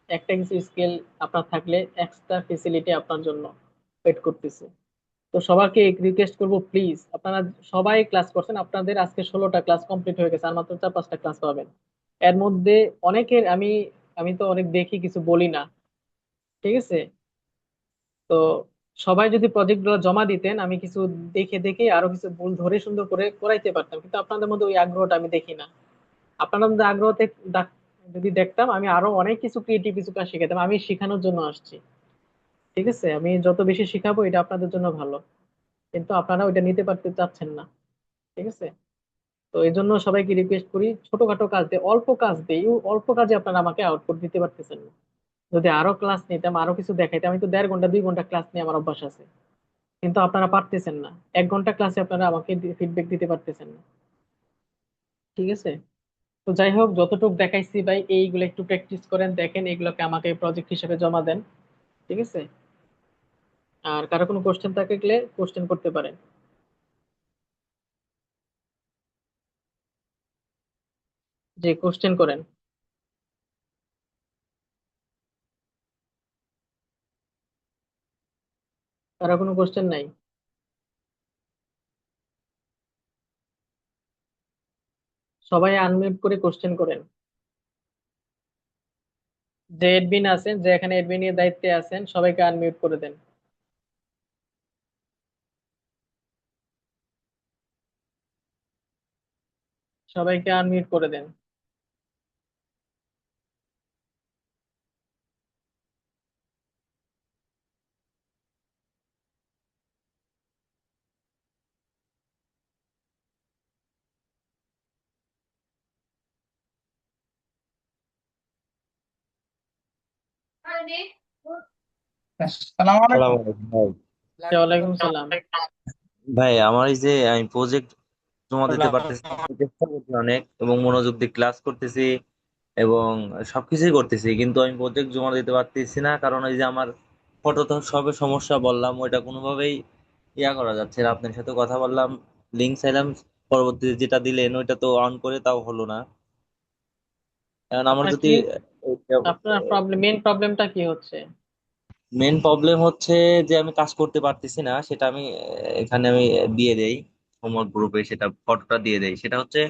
একটা কিছু স্কিল আপনার থাকলে এক্সট্রা ফেসিলিটি আপনার জন্য ওয়েট করতেছে। তো সবাইকে রিকোয়েস্ট করবো, প্লিজ আপনারা সবাই ক্লাস করছেন, আপনাদের আজকে 16টা ক্লাস কমপ্লিট হয়ে গেছে, আর মাত্র 4-5টা ক্লাস পাবেন। এর মধ্যে অনেকের আমি আমি তো অনেক দেখি, কিছু বলি না। ঠিক আছে। তো সবাই যদি প্রজেক্ট গুলো জমা দিতেন, আমি কিছু দেখে দেখে আরো কিছু ভুল ধরে সুন্দর করে করাইতে পারতাম, কিন্তু আপনাদের মধ্যে ওই আগ্রহটা আমি দেখি না। আপনাদের মধ্যে যদি দেখতাম, আমি আরো অনেক কিছু ক্রিয়েটিভ কিছু কাজ শিখাতাম। আমি শেখানোর জন্য আসছি। ঠিক আছে, আমি যত বেশি শিখাবো এটা আপনাদের জন্য ভালো, কিন্তু আপনারা ওইটা নিতে পারতে চাচ্ছেন না। ঠিক আছে। তো এই জন্য সবাইকে রিকোয়েস্ট করি, ছোটখাটো কাজ দিয়ে, অল্প কাজ দিয়ে, অল্প কাজে আপনারা আমাকে আউটপুট দিতে পারতেছেন না। যদি আরো ক্লাস নিতাম, আরো কিছু দেখাইতাম, আমি তো 1.5 ঘন্টা 2 ঘন্টা ক্লাস নিয়ে আমার অভ্যাস আছে, কিন্তু আপনারা পারতেছেন না। 1 ঘন্টা ক্লাসে আপনারা আমাকে ফিডব্যাক দিতে পারতেছেন না। ঠিক আছে। তো যাই হোক, যতটুকু দেখাইছি ভাই, এইগুলো একটু প্র্যাকটিস করেন, দেখেন, এগুলোকে আমাকে প্রজেক্ট হিসেবে জমা দেন। ঠিক আছে। আর কারো কোনো কোশ্চেন থাকলে কোশ্চেন করতে পারেন, যে কোশ্চেন করেন। কারো কোনো কোশ্চেন নাই? সবাই আনমিউট করে কোশ্চেন করেন। যে এডমিন আছেন, যে এখানে এডমিন এর দায়িত্বে আছেন, সবাইকে আনমিউট করে দেন। সবাইকে আনমিউট করে দেন। সালাম আলাইকুম ভাই। ওয়ালাইকুম সালাম। ভাই আমার এই যে আমি প্রজেক্ট জমা দিতে পারতেছি না, আমি চেষ্টা করছি অনেক এবং মনোযোগ দিয়ে ক্লাস করতেছি এবং সবকিছুই করতেছি, কিন্তু আমি প্রজেক্ট জমা দিতে পারতেছি না, কারণ এই যে আমার ফটো তো সবে সমস্যা বললাম, ওইটা কোনোভাবেই করা যাচ্ছে না। আপনার সাথে কথা বললাম, লিঙ্ক চাইলাম, পরবর্তীতে যেটা দিলেন ওইটা তো অন করে তাও হলো না। কারণ আমার আপনার যদি কি, আপনার প্রবলেম, মেইন প্রবলেমটা কি হচ্ছে? মেন প্রবলেম হচ্ছে যে আমি কাজ করতে পারতেছি না, সেটা আমি এখানে আমি দিয়ে দেই হোমওয়ার্ক গ্রুপে, সেটা ফটোটা দিয়ে দেই। সেটা হচ্ছে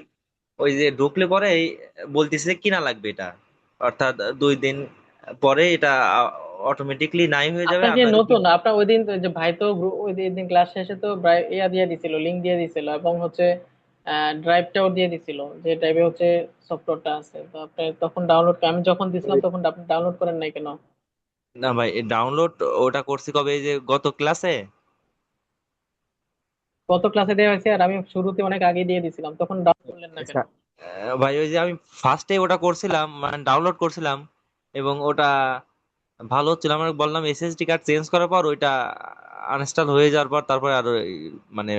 ওই যে ঢুকলে পরে বলতেছে কিনা লাগবে এটা, অর্থাৎ 2 দিন পরে এটা অটোমেটিকলি নাই হয়ে যাবে, আপনার কি আপনাকে নতুন, আপনার ওই দিন তো যে ভাই তো ওই দিন ক্লাস শেষে তো ইয়া দিয়ে দিছিল, লিংক দিয়ে দিছিল, এবং হচ্ছে ড্রাইভটাও দিয়ে দিছিল, যে ড্রাইভে হচ্ছে সফটওয়্যারটা আছে। তো আপনি তখন ডাউনলোড, আমি যখন দিছিলাম তখন আপনি ডাউনলোড করেন নাই কেন? না ভাই, ডাউনলোড ওটা করছি কবে, এই যে গত ক্লাসে। কত ক্লাসে দেওয়া হয়েছে, আর আমি শুরুতে অনেক আগে দিয়ে দিছিলাম, তখন ডাউনলোড করলেন না কেন? ভাই ওই যে আমি ফার্স্টে ওটা করছিলাম, মানে ডাউনলোড করছিলাম এবং ওটা ভালো হচ্ছিল, আমরা বললাম এসএসডি কার্ড চেঞ্জ করার পর ওইটা আনইনস্টল হয়ে যাওয়ার পর তারপরে আরো মানে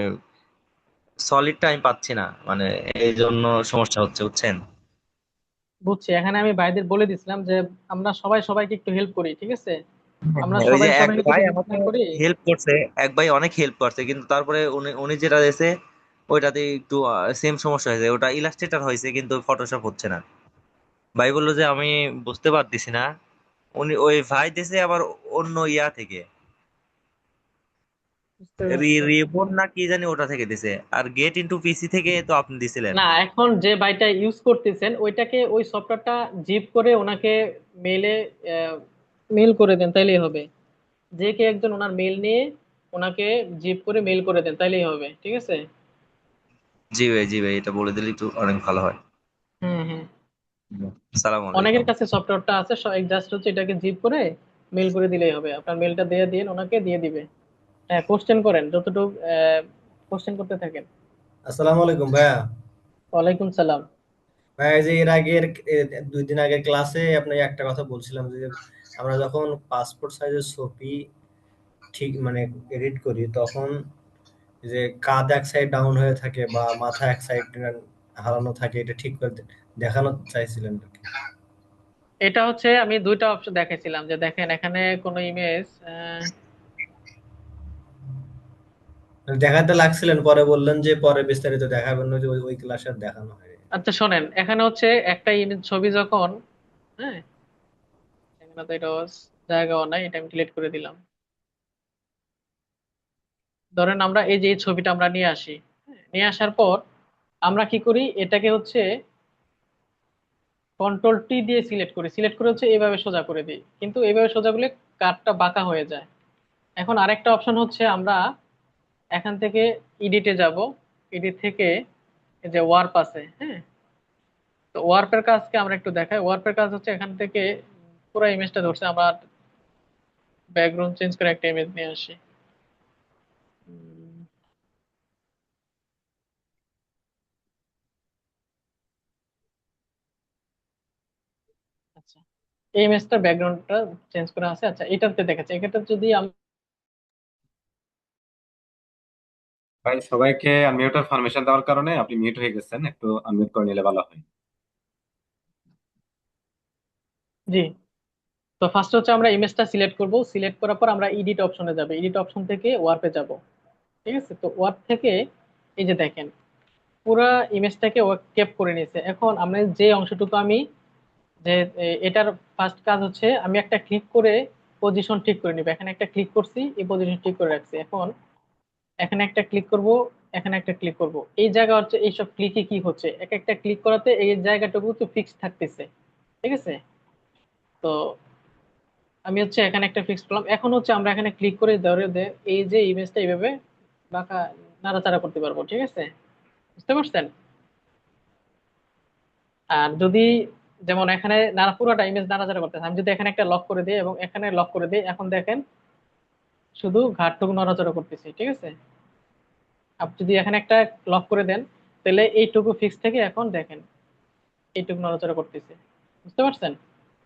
সলিড টাইম পাচ্ছি না, মানে এই জন্য সমস্যা হচ্ছে, বুঝছেন? বুঝছি, এখানে আমি ভাইদের বলে দিছিলাম যে আমরা সবাই সবাইকে একটু হেল্প করি। ঠিক আছে, আমরা ওই যে সবাই এক সবাইকে ভাই যদি হেল্প আমাকে না করি। হেল্প করছে, এক ভাই অনেক হেল্প করছে, কিন্তু তারপরে উনি উনি যেটা দিয়েছে ওইটাতে একটু সেম সমস্যা হয়েছে, ওটা ইলাস্ট্রেটর হয়েছে কিন্তু ফটোশপ হচ্ছে না। ভাই বললো যে আমি বুঝতে পারতেছি না, উনি ওই ভাই দিছে আবার অন্য ইয়া থেকে, বুঝতে পারছি। রিবন না কি জানি ওটা থেকে দিছে। আর গেট ইনটু পিসি থেকে তো আপনি দিছিলেন। না, এখন যে বাইটা ইউজ করতেছেন ওইটাকে, ওই সফটওয়্যারটা জিপ করে ওনাকে মেইলে মেইল করে দেন, তাইলেই হবে। যে কে একজন ওনার মেইল নিয়ে ওনাকে জিপ করে মেইল করে দেন, তাইলেই হবে, ঠিক আছে। জি ভাই, জি ভাই, এটা বলে দিলে একটু অনেক ভালো হয়। হুম হুম। সালাম অনেকের আলাইকুম। কাছে সফটওয়্যারটা আছে, জাস্ট হচ্ছে এটাকে জিপ করে মেইল করে দিলেই হবে। আপনার মেইলটা দিয়ে দিন, ওনাকে দিয়ে দিবে। হ্যাঁ, কোশ্চেন করেন যতটুকু, কোশ্চেন করতে থাকেন। আসসালামু আলাইকুম ভাইয়া। ওয়ালাইকুম সালাম। ভাইয়া, এই যে এর আগের 2 দিন আগের ক্লাসে আপনাকে একটা কথা বলছিলাম যে আমরা যখন পাসপোর্ট সাইজের ছবি ঠিক মানে এডিট করি, তখন যে কাঁধ এক সাইড ডাউন হয়ে থাকে বা মাথা এক সাইড হারানো থাকে, এটা ঠিক করে দেখানো চাইছিলেন আর কি। এটা হচ্ছে আমি দুইটা অপশন দেখাইছিলাম, যে দেখেন এখানে কোনো ইমেজ। মানে দেখাতে লাগছিলেন, পরে বললেন যে পরে বিস্তারিত দেখাবেন না, যে ওই ওই ক্লাসে আর দেখানো হয়। আচ্ছা শোনেন, এখানে হচ্ছে একটা ইমেজ ছবি যখন, হ্যাঁ, এখানে তো এটা জায়গাও নাই, এটা আমি ডিলিট করে দিলাম। ধরেন আমরা এই যে এই ছবিটা আমরা নিয়ে আসি, হ্যাঁ, নিয়ে আসার পর আমরা কি করি, এটাকে হচ্ছে কন্ট্রোল টি দিয়ে সিলেক্ট করি, সিলেক্ট করে হচ্ছে এইভাবে সোজা করে দিই, কিন্তু এইভাবে সোজা করলে কার্ভটা বাঁকা হয়ে যায়। এখন আরেকটা অপশন হচ্ছে আমরা এখান থেকে এডিটে যাব, এডিট থেকে এই যে ওয়ার্প আছে, হ্যাঁ, তো ওয়ার্পের কাজকে আমরা একটু দেখাই। ওয়ার্পের কাজ হচ্ছে এখান থেকে পুরো ইমেজটা ধরছে, আমরা ব্যাকগ্রাউন্ড চেঞ্জ করে একটা ইমেজ নিয়ে আসি। উম, আচ্ছা, এই ইমেজটা ব্যাকগ্রাউন্ডটা চেঞ্জ করা আছে। আচ্ছা, এটাতে দেখাচ্ছে, এটা যদি আমি ভাই, সবাইকে আনমিউটের পারমিশন দেওয়ার কারণে আপনি মিউট হয়ে গেছেন, একটু আনমিউট করে নিলে ভালো হয়। জি, তো ফার্স্ট হচ্ছে আমরা ইমেজটা সিলেক্ট করব, সিলেক্ট করার পর আমরা এডিট অপশনে যাব, এডিট অপশন থেকে ওয়ার্পে যাব, ঠিক আছে। তো ওয়ার্প থেকে এই যে দেখেন পুরা ইমেজটাকে ও কেপ করে নিয়েছে। এখন আমরা যে অংশটুকু আমি যে এটার ফার্স্ট কাজ হচ্ছে আমি একটা ক্লিক করে পজিশন ঠিক করে নিব। এখানে একটা ক্লিক করছি, এই পজিশন ঠিক করে রাখছি। এখন এখানে একটা ক্লিক করব, এখানে একটা ক্লিক করব, এই জায়গা হচ্ছে এইসব ক্লিকে কি হচ্ছে, এক একটা ক্লিক করাতে এই জায়গাটুকু তো ফিক্স থাকতেছে, ঠিক আছে। তো আমি হচ্ছে এখানে একটা ফিক্স করলাম। এখন হচ্ছে আমরা এখানে ক্লিক করে ধরে এই যে ইমেজটা এইভাবে বাঁকা নাড়াচাড়া করতে পারবো, ঠিক আছে। বুঝতে পারছেন? আর যদি যেমন এখানে নাড়া পুরোটা ইমেজ নাড়াচাড়া করতেছে, আমি যদি এখানে একটা লক করে দিই এবং এখানে লক করে দিই, এখন দেখেন শুধু ঘাটটুকু নড়াচড়া করতেছি, ঠিক আছে। আপনি যদি এখানে একটা লক করে দেন, তাহলে এইটুকু ফিক্স থেকে এখন দেখেন এইটুকু নড়াচড়া করতেছে। বুঝতে পারছেন?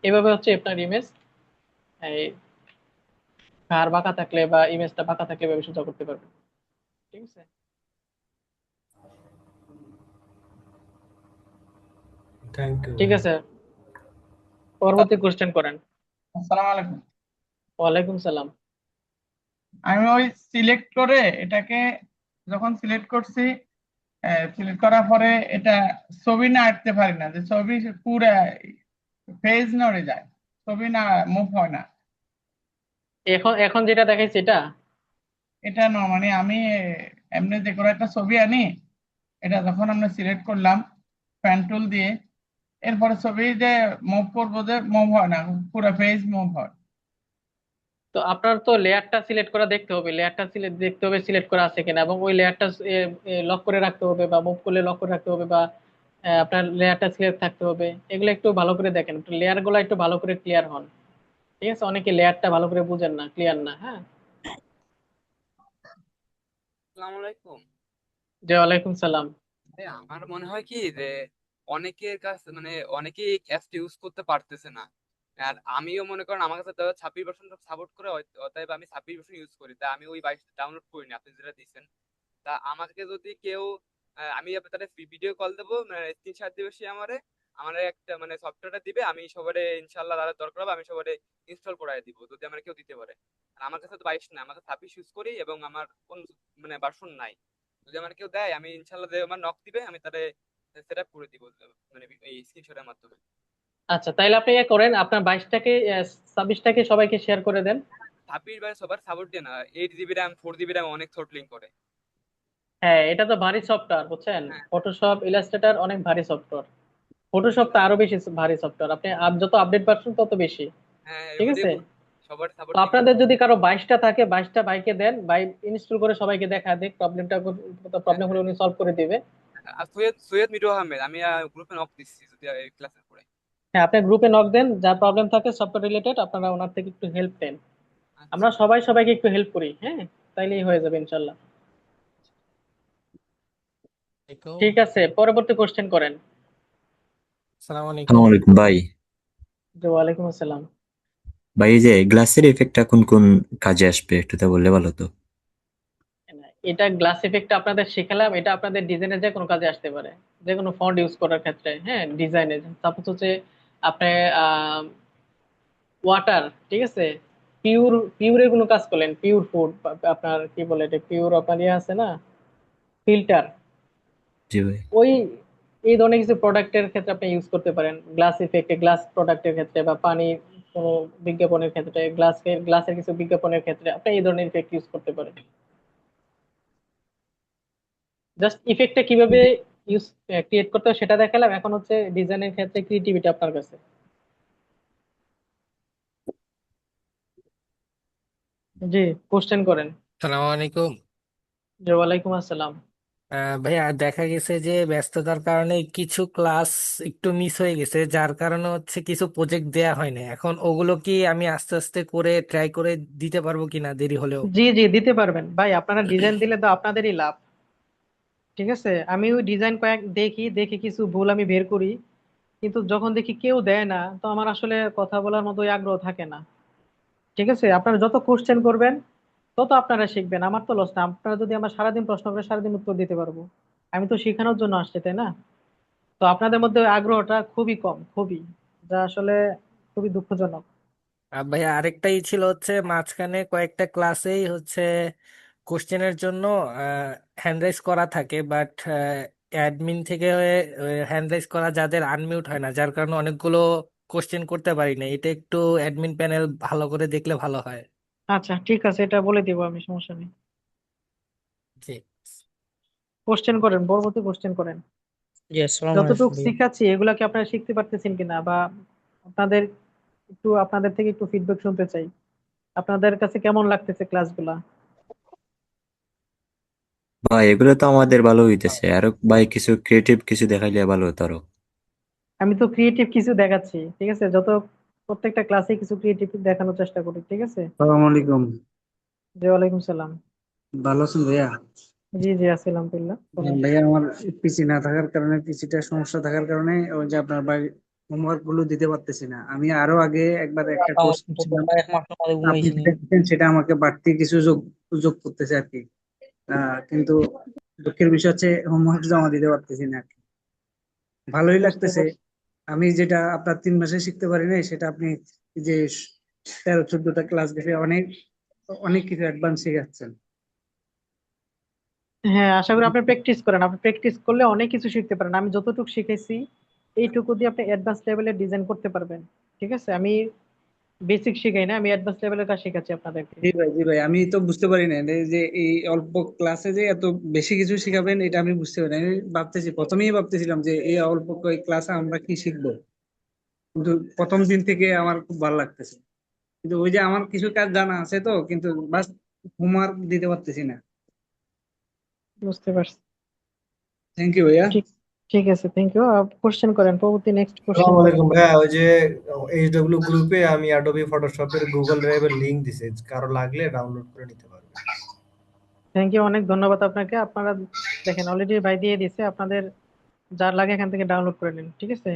এভাবে হচ্ছে আপনার ইমেজ, এই ঘাড় বাঁকা থাকলে বা ইমেজটা বাঁকা থাকলে এভাবে সোজা করতে পারবেন, ঠিক আছে। থ্যাংক ইউ ঠিক ভাইয়া। আছে, পরবর্তী কোশ্চেন করেন। আসসালামু আলাইকুম। ওয়ালাইকুম সালাম। আমি ওই সিলেক্ট করে এটাকে, যখন সিলেক্ট করছি, সিলেক্ট করার পরে এটা ছবি না আঁকতে পারি না, যে ছবি পুরো পেজ নড়ে যায়, ছবি না মুভ হয় না। এখন এখন যেটা দেখাইছে এটা, এটা না, মানে আমি এমনি যে কোনো একটা ছবি আনি, এটা যখন আমরা সিলেক্ট করলাম পেন টুল দিয়ে, এরপরে ছবি যে মুভ করবো, যে মুভ হয় না, পুরো পেজ মুভ হয়। তো আপনার তো লেয়ারটা সিলেক্ট করা দেখতে হবে, লেয়ারটা সিলেক্ট দেখতে হবে সিলেক্ট করা আছে কিনা, এবং ওই লেয়ারটা লক করে রাখতে হবে, বা মুভ করলে লক করে রাখতে হবে, বা আপনার লেয়ারটা সিলেক্ট থাকতে হবে। এগুলো একটু ভালো করে দেখেন, লেয়ার গুলো একটু ভালো করে ক্লিয়ার হন, ঠিক আছে। অনেকে লেয়ারটা ভালো করে বুঝেন না, ক্লিয়ার না, হ্যাঁ। আসসালামু আলাইকুম। জি, ওয়ালাইকুম সালাম। আমার মনে হয় কি যে অনেকের কাছে মানে অনেকেই অ্যাপটা ইউজ করতে পারতেছে না। আর আমিও মনে করেন আমার কাছে 26% সাপোর্ট করে, অতএব আমি 26% ইউজ করি, তা আমি ওই 22 ডাউনলোড করিনি আপনি যেটা দিচ্ছেন। তা আমাকে যদি কেউ আমি তাদের ভিডিও কল দেবো, স্ক্রিনশট দিবে, সে আমারে আমার একটা মানে সফটওয়্যারটা দিবে, আমি সবারে ইনশাল্লাহ তাদের দরকার হবে আমি সবারে ইনস্টল করাই দিব যদি আমার কেউ দিতে পারে। আর আমার কাছে তো 22 না, আমার কাছে 26 ইউজ করি এবং আমার কোন মানে ভার্সন নাই। যদি আমার কেউ দেয় আমি ইনশাল্লাহ, যে আমার নক দিবে আমি তারে সেট আপ করে দিব, মানে এই স্ক্রিনশটের মাধ্যমে। আচ্ছা, তাইলে আপনি ইয়ে করেন, আপনার 22টাকে 26টাকে সবাইকে শেয়ার করে দেন। 26 সবার সাপোর্ট দিয়ে না, 8 জিবি র্যাম 4 জিবি র্যাম অনেক থ্রোটলিং করে। হ্যাঁ, এটা তো ভারী সফটওয়্যার বুঝছেন, হ্যাঁ, ফটোশপ ইলাস্ট্রেটর অনেক ভারী সফটওয়্যার। ফটোশপ তো আরো বেশি ভারী সফটওয়্যার, আপনি যত আপডেট পাচ্ছেন তত বেশি। হ্যাঁ ঠিক ওইটাই আছে, সবার তো সাপোর্ট নিয়ে কাজ আপনাদের করে। যদি কারো 22টা থাকে, 22টা বাইকে দেন, বাই ইনস্টল করে সবাইকে দেখা দেখ, প্রবলেমটা হ্যাঁ প্রবলেম হলে হ্যাঁ। উনি সলভ করে দিবে। আর সৈয়দ সৈয়দ মিঠু আহমেদ, আমি গ্রুপে নক দিচ্ছি যদি ক্লাসের পরে। হ্যাঁ, আপনি গ্রুপে নক দেন, যা প্রবলেম থাকে সফটওয়্যার রিলেটেড, আপনারা ওনার থেকে একটু হেল্প নেন। আচ্ছা। আমরা সবাই সবাইকে একটু হেল্প করি, হ্যাঁ, তাইলেই হয়ে যাবে ইনশাল্লাহ। আলাইকুম। ঠিক আছে, পরবর্তী কোশ্চেন করেন। আসসালামু আসসালামু আলাইকুম। আলাইকুম ভাই। জি, ওয়ালাইকুম আসসালাম। ভাই এই যে গ্লাসের ইফেক্টটা কোন কোন কাজে আসবে একটু তা বললে ভালো তো। এটা গ্লাস ইফেক্ট আপনাদের শিখালাম, এটা আপনাদের ডিজাইনের যে কোনো কাজে আসতে পারে, যে কোনো ফন্ট ইউজ করার ক্ষেত্রে, হ্যাঁ, ডিজাইনের সাপোজ হচ্ছে আপনি ওয়াটার, ঠিক আছে, পিউরের কোনো কাজ করলেন, পিওর ফুড, আপনার কি বলে এটা, পিওর আপনার ইয়ে আছে না, ফিল্টার, জি ভাই। ওই এই ধরনের কিছু প্রোডাক্টের ক্ষেত্রে আপনি ইউজ করতে পারেন গ্লাস ইফেক্টে, গ্লাস প্রোডাক্টের ক্ষেত্রে বা পানির কোনো বিজ্ঞাপনের ক্ষেত্রে, গ্লাসের কিছু বিজ্ঞাপনের ক্ষেত্রে আপনি এই ধরনের ইফেক্ট ইউজ করতে পারেন। জাস্ট ইফেক্টটা কিভাবে ইউজ ক্রিয়েট করতে হয় সেটা দেখালাম, এখন হচ্ছে ডিজাইনের ক্ষেত্রে ক্রিয়েটিভিটি আপনার কাছে। জি, কোশ্চেন করেন। আসসালামু আলাইকুম। জি, ওয়ালাইকুম আসসালাম। ভাইয়া দেখা গেছে যে ব্যস্ততার কারণে কিছু ক্লাস একটু মিস হয়ে গেছে, যার কারণে হচ্ছে কিছু প্রজেক্ট দেয়া হয় না। এখন ওগুলো কি আমি আস্তে আস্তে করে ট্রাই করে দিতে পারবো কিনা দেরি হলেও? জি জি, দিতে পারবেন ভাই, আপনারা ডিজাইন দিলে তো আপনাদেরই লাভ। ঠিক আছে, আমি ওই ডিজাইন কয়েক দেখি, দেখি কিছু ভুল আমি বের করি, কিন্তু যখন দেখি কেউ দেয় না, তো আমার আসলে কথা বলার মতো ওই আগ্রহ থাকে না। ঠিক আছে, আপনারা যত কোশ্চেন করবেন তত আপনারা শিখবেন, আমার তো লস না। আপনারা যদি আমার সারাদিন প্রশ্ন করে সারাদিন উত্তর দিতে পারবো, আমি তো শেখানোর জন্য আসছি, তাই না? তো আপনাদের মধ্যে ওই আগ্রহটা খুবই কম, খুবই, যা আসলে খুবই দুঃখজনক। আর ভাইয়া আরেকটাই ছিল হচ্ছে মাঝখানে কয়েকটা ক্লাসেই হচ্ছে কোশ্চেনের জন্য হ্যান্ড রাইজ করা থাকে, বাট অ্যাডমিন থেকে হ্যান্ড রাইজ করা যাদের আনমিউট হয় না, যার কারণে অনেকগুলো কোশ্চেন করতে পারি না। এটা একটু অ্যাডমিন প্যানেল ভালো করে দেখলে ভালো হয়। আচ্ছা, ঠিক আছে, এটা বলে দিব আমি, সমস্যা নেই। জি। কোশ্চেন করেন, পরবর্তী কোশ্চেন করেন। জি আসসালামু আলাইকুম যতটুকু ভাইয়া। শিখাচ্ছি এগুলা কি আপনারা শিখতে পারতেছেন কিনা, বা আপনাদের আপনাদের থেকে একটু ফিডব্যাক শুনতে চাই, আপনাদের কাছে কেমন লাগতেছে ক্লাসগুলা। ভাই এগুলো তো আমাদের ভালো হইতেছে, আরো ভাই কিছু ক্রিয়েটিভ কিছু দেখাইলে ভালো হতো আরো। আমি তো ক্রিয়েটিভ কিছু দেখাচ্ছি, ঠিক আছে, প্রত্যেকটা ক্লাসে কিছু ক্রিয়েটিভ দেখানোর চেষ্টা করি, ঠিক আছে। আসসালামু আলাইকুম। জি, ওয়ালাইকুম সালাম। ভালো আছেন ভাইয়া? জি জি, আছি আলহামদুলিল্লাহ, বলেন। ভাইয়া আমার পিসি না থাকার কারণে, পিসিটা সমস্যা থাকার কারণে ওই যে আপনার ভাই হোমওয়ার্ক গুলো দিতে পারতেছি না। আমি আরো আগে একবার একটা কোর্স করছিলাম, এক মাস আমাদের আপনি ঘুমাইছিনি। যেটা দিতেন সেটা আমাকে বাড়তি কিছু যোগ যোগ করতেছে আর কি। কিন্তু দুঃখের বিষয় হচ্ছে হোমওয়ার্ক জমা দিতে পারতেছি না আর কি। ভালোই বুঝতে লাগতেছে। পারছি। আমি যেটা আপনার 3 মাসে শিখতে পারি নাই সেটা আপনি যে 13-14টা ক্লাস গেছে অনেক অনেক কিছু অ্যাডভান্স শিখাচ্ছেন। হ্যাঁ, আশা করি আপনি প্র্যাকটিস করেন, আপনি প্র্যাকটিস করলে অনেক কিছু শিখতে পারেন। আমি যতটুকু শিখেছি এইটুকু দিয়ে আপনি অ্যাডভান্স লেভেলের ডিজাইন করতে পারবেন। ঠিক আছে, আমি বেসিক শিখাই না, আমি অ্যাডভান্স লেভেলের কাজ শেখাচ্ছি আপনাদেরকে। জি ভাই, জি ভাই, আমি তো বুঝতে পারি না যে এই অল্প ক্লাসে যে এত বেশি কিছু শিখাবেন, এটা আমি বুঝতে পারি না। আমি প্রথমেই ভাবতেছিলাম যে এই অল্প কয়েক ক্লাসে আমরা কি শিখবো, কিন্তু প্রথম দিন থেকে আমার খুব ভালো লাগতেছে। কিন্তু ওই যে আমার কিছু কাজ জানা আছে তো, কিন্তু বাস হোমওয়ার্ক দিতে পারতেছি না। বুঝতে পারছি। থ্যাংক ইউ ভাইয়া। ঠিক ঠিক আছে, থ্যাংক ইউ। কোশ্চেন করেন, পরবর্তী নেক্সট কোশ্চেন আসসালামু করেন। আলাইকুম ভাইয়া। ওই যে এইচডব্লিউ গ্রুপে আমি অ্যাডোবি ফটোশপের গুগল ড্রাইভের লিংক দিছি, কারো লাগলে ডাউনলোড করে নিতে পারবে। থ্যাংক ইউ, অনেক ধন্যবাদ আপনাকে। আপনারা দেখেন অলরেডি ভাই দিয়ে দিছে, আপনাদের যার লাগে এখান থেকে ডাউনলোড করে নিন, ঠিক আছে।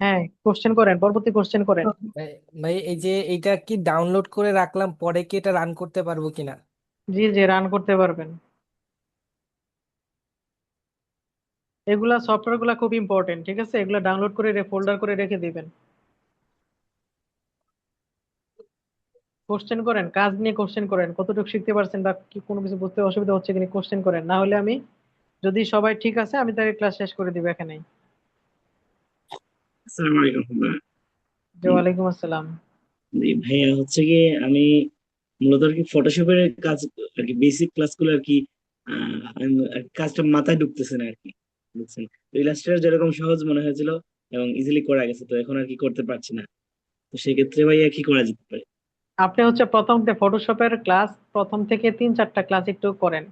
হ্যাঁ, কোশ্চেন করেন, পরবর্তী কোশ্চেন করেন। ভাই ভাই, এই যে এইটা কি ডাউনলোড করে রাখলাম, পরে কি এটা রান করতে পারবো কিনা? জি জি, রান করতে পারবেন। এগুলা সফটওয়্যার গুলা খুব ইম্পর্টেন্ট, ঠিক আছে, এগুলা ডাউনলোড করে ফোল্ডার করে রেখে দিবেন। কোশ্চেন করেন, কাজ নিয়ে কোশ্চেন করেন, কতটুকু শিখতে পারছেন বা কি কোনো কিছু বুঝতে অসুবিধা হচ্ছে কিনা কোশ্চেন করেন, না হলে আমি যদি সবাই ঠিক আছে আমি তাহলে ক্লাস শেষ করে দিব এখানেই। আসসালামু আলাইকুম ভাইয়া। জি, ওয়ালাইকুম আসসালাম। জি, ভাইয়া হচ্ছে গিয়ে আমি মূলত আর কি ফটোশপের কাজ আর কি বেসিক ক্লাসগুলো আর কি আর কি কাজটা মাথায় ঢুকতেছে না আর কি, বুঝছেন? তো ইলাস্ট্রেটর যেরকম সহজ মনে হয়েছিল এবং ইজিলি করা গেছে, তো এখন আর কি করতে পারছি না। তো সেক্ষেত্রে ভাইয়া কি করা যেতে পারে? আপনি হচ্ছে প্রথম ফটোশপের ক্লাস প্রথম থেকে 3-4টা ক্লাস একটু করেন,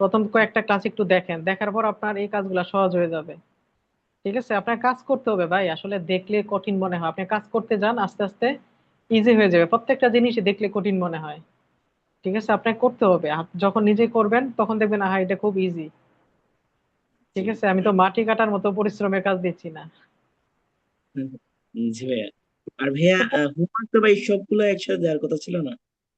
প্রথম কয়েকটা ক্লাস একটু দেখেন, দেখার পর আপনার এই কাজগুলো সহজ হয়ে যাবে। ঠিক আছে, আপনার কাজ করতে হবে ভাই, আসলে দেখলে কঠিন মনে হয়, আপনি কাজ করতে যান আস্তে আস্তে ইজি হয়ে যাবে, প্রত্যেকটা জিনিস দেখলে কঠিন মনে হয়। ঠিক আছে, আপনাকে করতে হবে, যখন নিজে করবেন তখন দেখবেন আহা এটা খুব ইজি। জি ঠিক আছে, আমি তো মাটি কাটার মতো পরিশ্রমের কাজ দিচ্ছি না। জি ভাইয়া। আর ভাইয়া তো হোমওয়ার্ক তো ভাই সবগুলো একসাথে দেওয়ার কথা ছিল না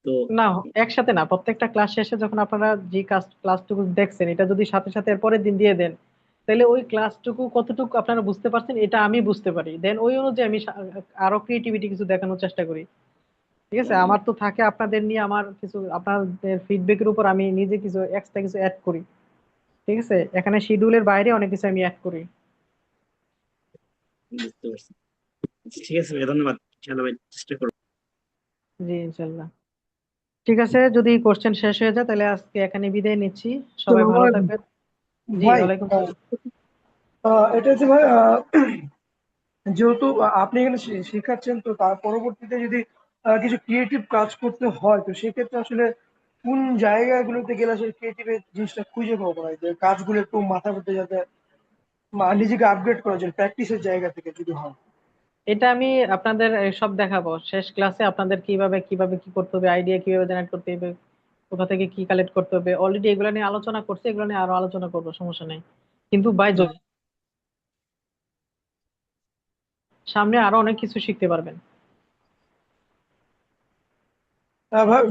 তো? না, একসাথে না, প্রত্যেকটা ক্লাস শেষে যখন আপনারা যে ক্লাসটুকু দেখছেন এটা যদি সাথে সাথে এর পরের দিন দিয়ে দেন, তাহলে ওই ক্লাসটুকু কতটুকু আপনারা বুঝতে পারছেন এটা আমি বুঝতে পারি, দেন ওই অনুযায়ী আমি আরো ক্রিয়েটিভিটি কিছু দেখানোর চেষ্টা করি। ঠিক আছে, আমার তো থাকে আপনাদের নিয়ে আমার কিছু, আপনাদের ফিডব্যাকের উপর আমি নিজে কিছু এক্সট্রা কিছু অ্যাড করি। ঠিক আছে, এখানে শিডিউলের বাইরে অনেক কিছু আমি অ্যাড করি। বুঝতে পারছি। আচ্ছা, ঠিক আছে ভাই, ধন্যবাদ। ইনশাআল্লাহ ভাই চেষ্টা করবো। জি, ইনশাল্লাহ। ঠিক আছে, যদি কোশ্চেন শেষ হয়ে যায় তাহলে আজকে এখানে বিদায় নিচ্ছি। সবাই আসসালামু ভালো আলাইকুম থাকবেন। জি, ভাই। ওয়ালাইকুম সালাম। এটা হচ্ছে ভাই, যেহেতু আপনি এখানে শেখাচ্ছেন, তো তার পরবর্তীতে যদি কিছু ক্রিয়েটিভ কাজ করতে হয়, তো সেক্ষেত্রে আসলে কোন জায়গাগুলোতে গেলে আসলে ক্রিয়েটিভ জিনিসটা খুঁজে পাবো, না যে কাজগুলো একটু মাথা করতে, যাতে নিজেকে আপগ্রেড করার জন্য প্র্যাকটিসের জায়গা থেকে যদি হয়। এটা আমি আপনাদের সব দেখাবো শেষ ক্লাসে, আপনাদের কিভাবে কিভাবে কি করতে হবে, আইডিয়া কিভাবে জেনারেট করতে হবে, কোথা থেকে কি কালেক্ট করতে হবে, অলরেডি এগুলো নিয়ে আলোচনা করছি, এগুলো নিয়ে আরো আলোচনা করবো, সমস্যা নেই। কিন্তু বাই সামনে আরো অনেক কিছু শিখতে পারবেন। ভাই,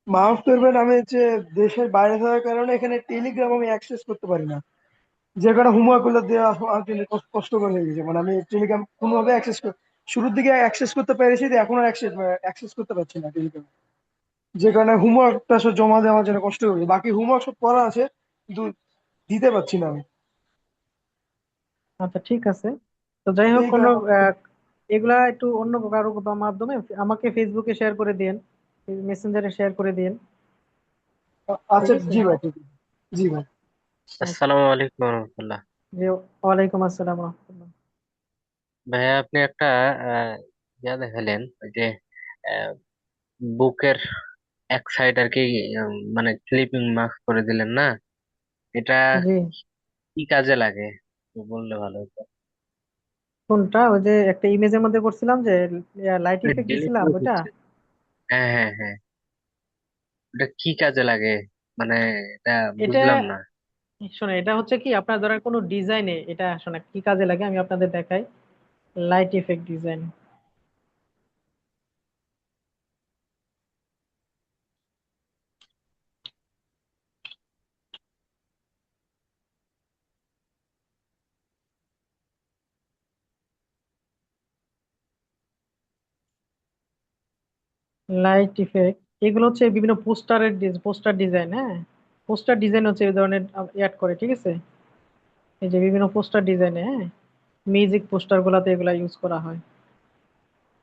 মাফ করবেন, আমি হচ্ছে দেশের বাইরে থাকার কারণে এখানে টেলিগ্রাম আমি অ্যাক্সেস করতে পারি না। যে কারণে হোমওয়ার্ক গুলো দেওয়া আসলে কষ্টকর হয়ে গেছে, মানে আমি টেলিগ্রাম কোনোভাবে শুরুর দিকে অ্যাক্সেস করতে পেরেছি, তো এখন আর অ্যাক্সেস করতে পারছি না টেলিগ্রাম। যে কারণে হোমওয়ার্কটা সব জমা দেওয়া আমার জন্য কষ্ট হয়ে গেছে, বাকি হোমওয়ার্ক সব করা আছে, কিন্তু দিতে পারছি না আমি। আচ্ছা, ঠিক আছে। তো যাই হোক, এই কোনো কারণে এগুলা একটু অন্য কারো মাধ্যমে আমাকে ফেসবুকে শেয়ার করে দিন, মেসেঞ্জারে শেয়ার করে দিন। ঠিক আচ্ছা, আছে। জি ভাই, ঠিক আছে। জি ভাই। আচ্ছা। আসসালামু আলাইকুম রহমতুল্লাহ। জি, ওয়ালাইকুম আসসালাম রহমতুল্লাহ। ভাইয়া আপনি একটা আহ, দেখালেন ওই যে বুকের এক সাইড আর কি, মানে ক্লিপিং মার্ক করে দিলেন না, এটা জি, কি কাজে লাগে একটু বললে ভালো হতো। কোনটা? ওই যে একটা ইমেজের মধ্যে করছিলাম যে লাইট ইফেক্ট ডেলি দিছিলাম ইউজ ওইটা। হচ্ছে। হ্যাঁ হ্যাঁ হ্যাঁ, এটা কি কাজে লাগে মানে, এটা এটা বুঝলাম না। শোনে, এটা হচ্ছে কি আপনার ধরেন কোনো ডিজাইনে এটা শোনে কি কাজে লাগে, আমি আপনাদের দেখাই। Light effect design, light effect, এগুলো হচ্ছে বিভিন্ন পোস্টার ডিজাইন, হ্যাঁ, পোস্টার ডিজাইন হচ্ছে এই ধরনের অ্যাড করে। ঠিক আছে, এই যে বিভিন্ন পোস্টার ডিজাইনে, হ্যাঁ, মিউজিক পোস্টার গুলাতে এগুলা ইউজ করা হয়।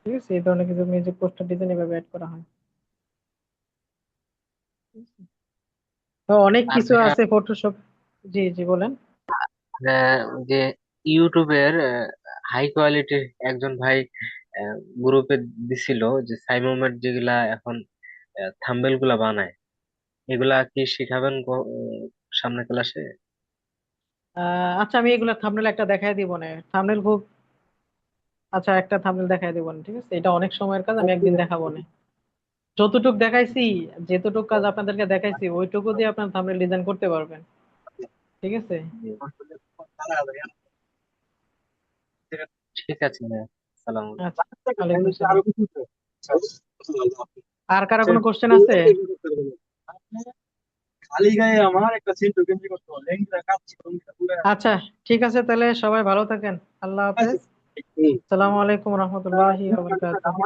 ঠিক আছে, এই ধরনের কিছু মিউজিক পোস্টার ডিজাইন এভাবে অ্যাড করা হয়। ঠিক আছে? তো অনেক আর কিছু ভাইয়া আছে ফটোশপ। জি, জি, বলেন। ওই যে ইউটিউবের হাই কোয়ালিটির একজন ভাই গ্রুপে দিছিল যে সাইমোমের যেগুলা এখন থাম্বেল গুলা বানায়, এগুলা কি শিখাবেন সামনে ক্লাসে? আচ্ছা, আমি এগুলা থাম্বনেল একটা দেখাই দিব না, থাম্বনেল খুব, আচ্ছা একটা থাম্বনেল দেখাই দিব না, ঠিক আছে, এটা অনেক সময়ের কাজ, আমি একদিন দেখাবো না। যতটুক দেখাইছি, যেতটুক কাজ আপনাদেরকে দেখাইছি ওইটুকু দিয়ে আপনার থাম্বনেল ডিজাইন করতে পারবেন। ঠিক আছে। ঠিক আছে ভাইয়া, সালাম। আচ্ছা, ওয়ালাইকুম সালাম। আর কারো কোনো কোশ্চেন আছে? আচ্ছা, ঠিক আছে, তাহলে সবাই ভালো থাকেন। আল্লাহ হাফেজ। আসসালামু আলাইকুম রহমতুল্লাহি ওয়া বারাকাতুহু।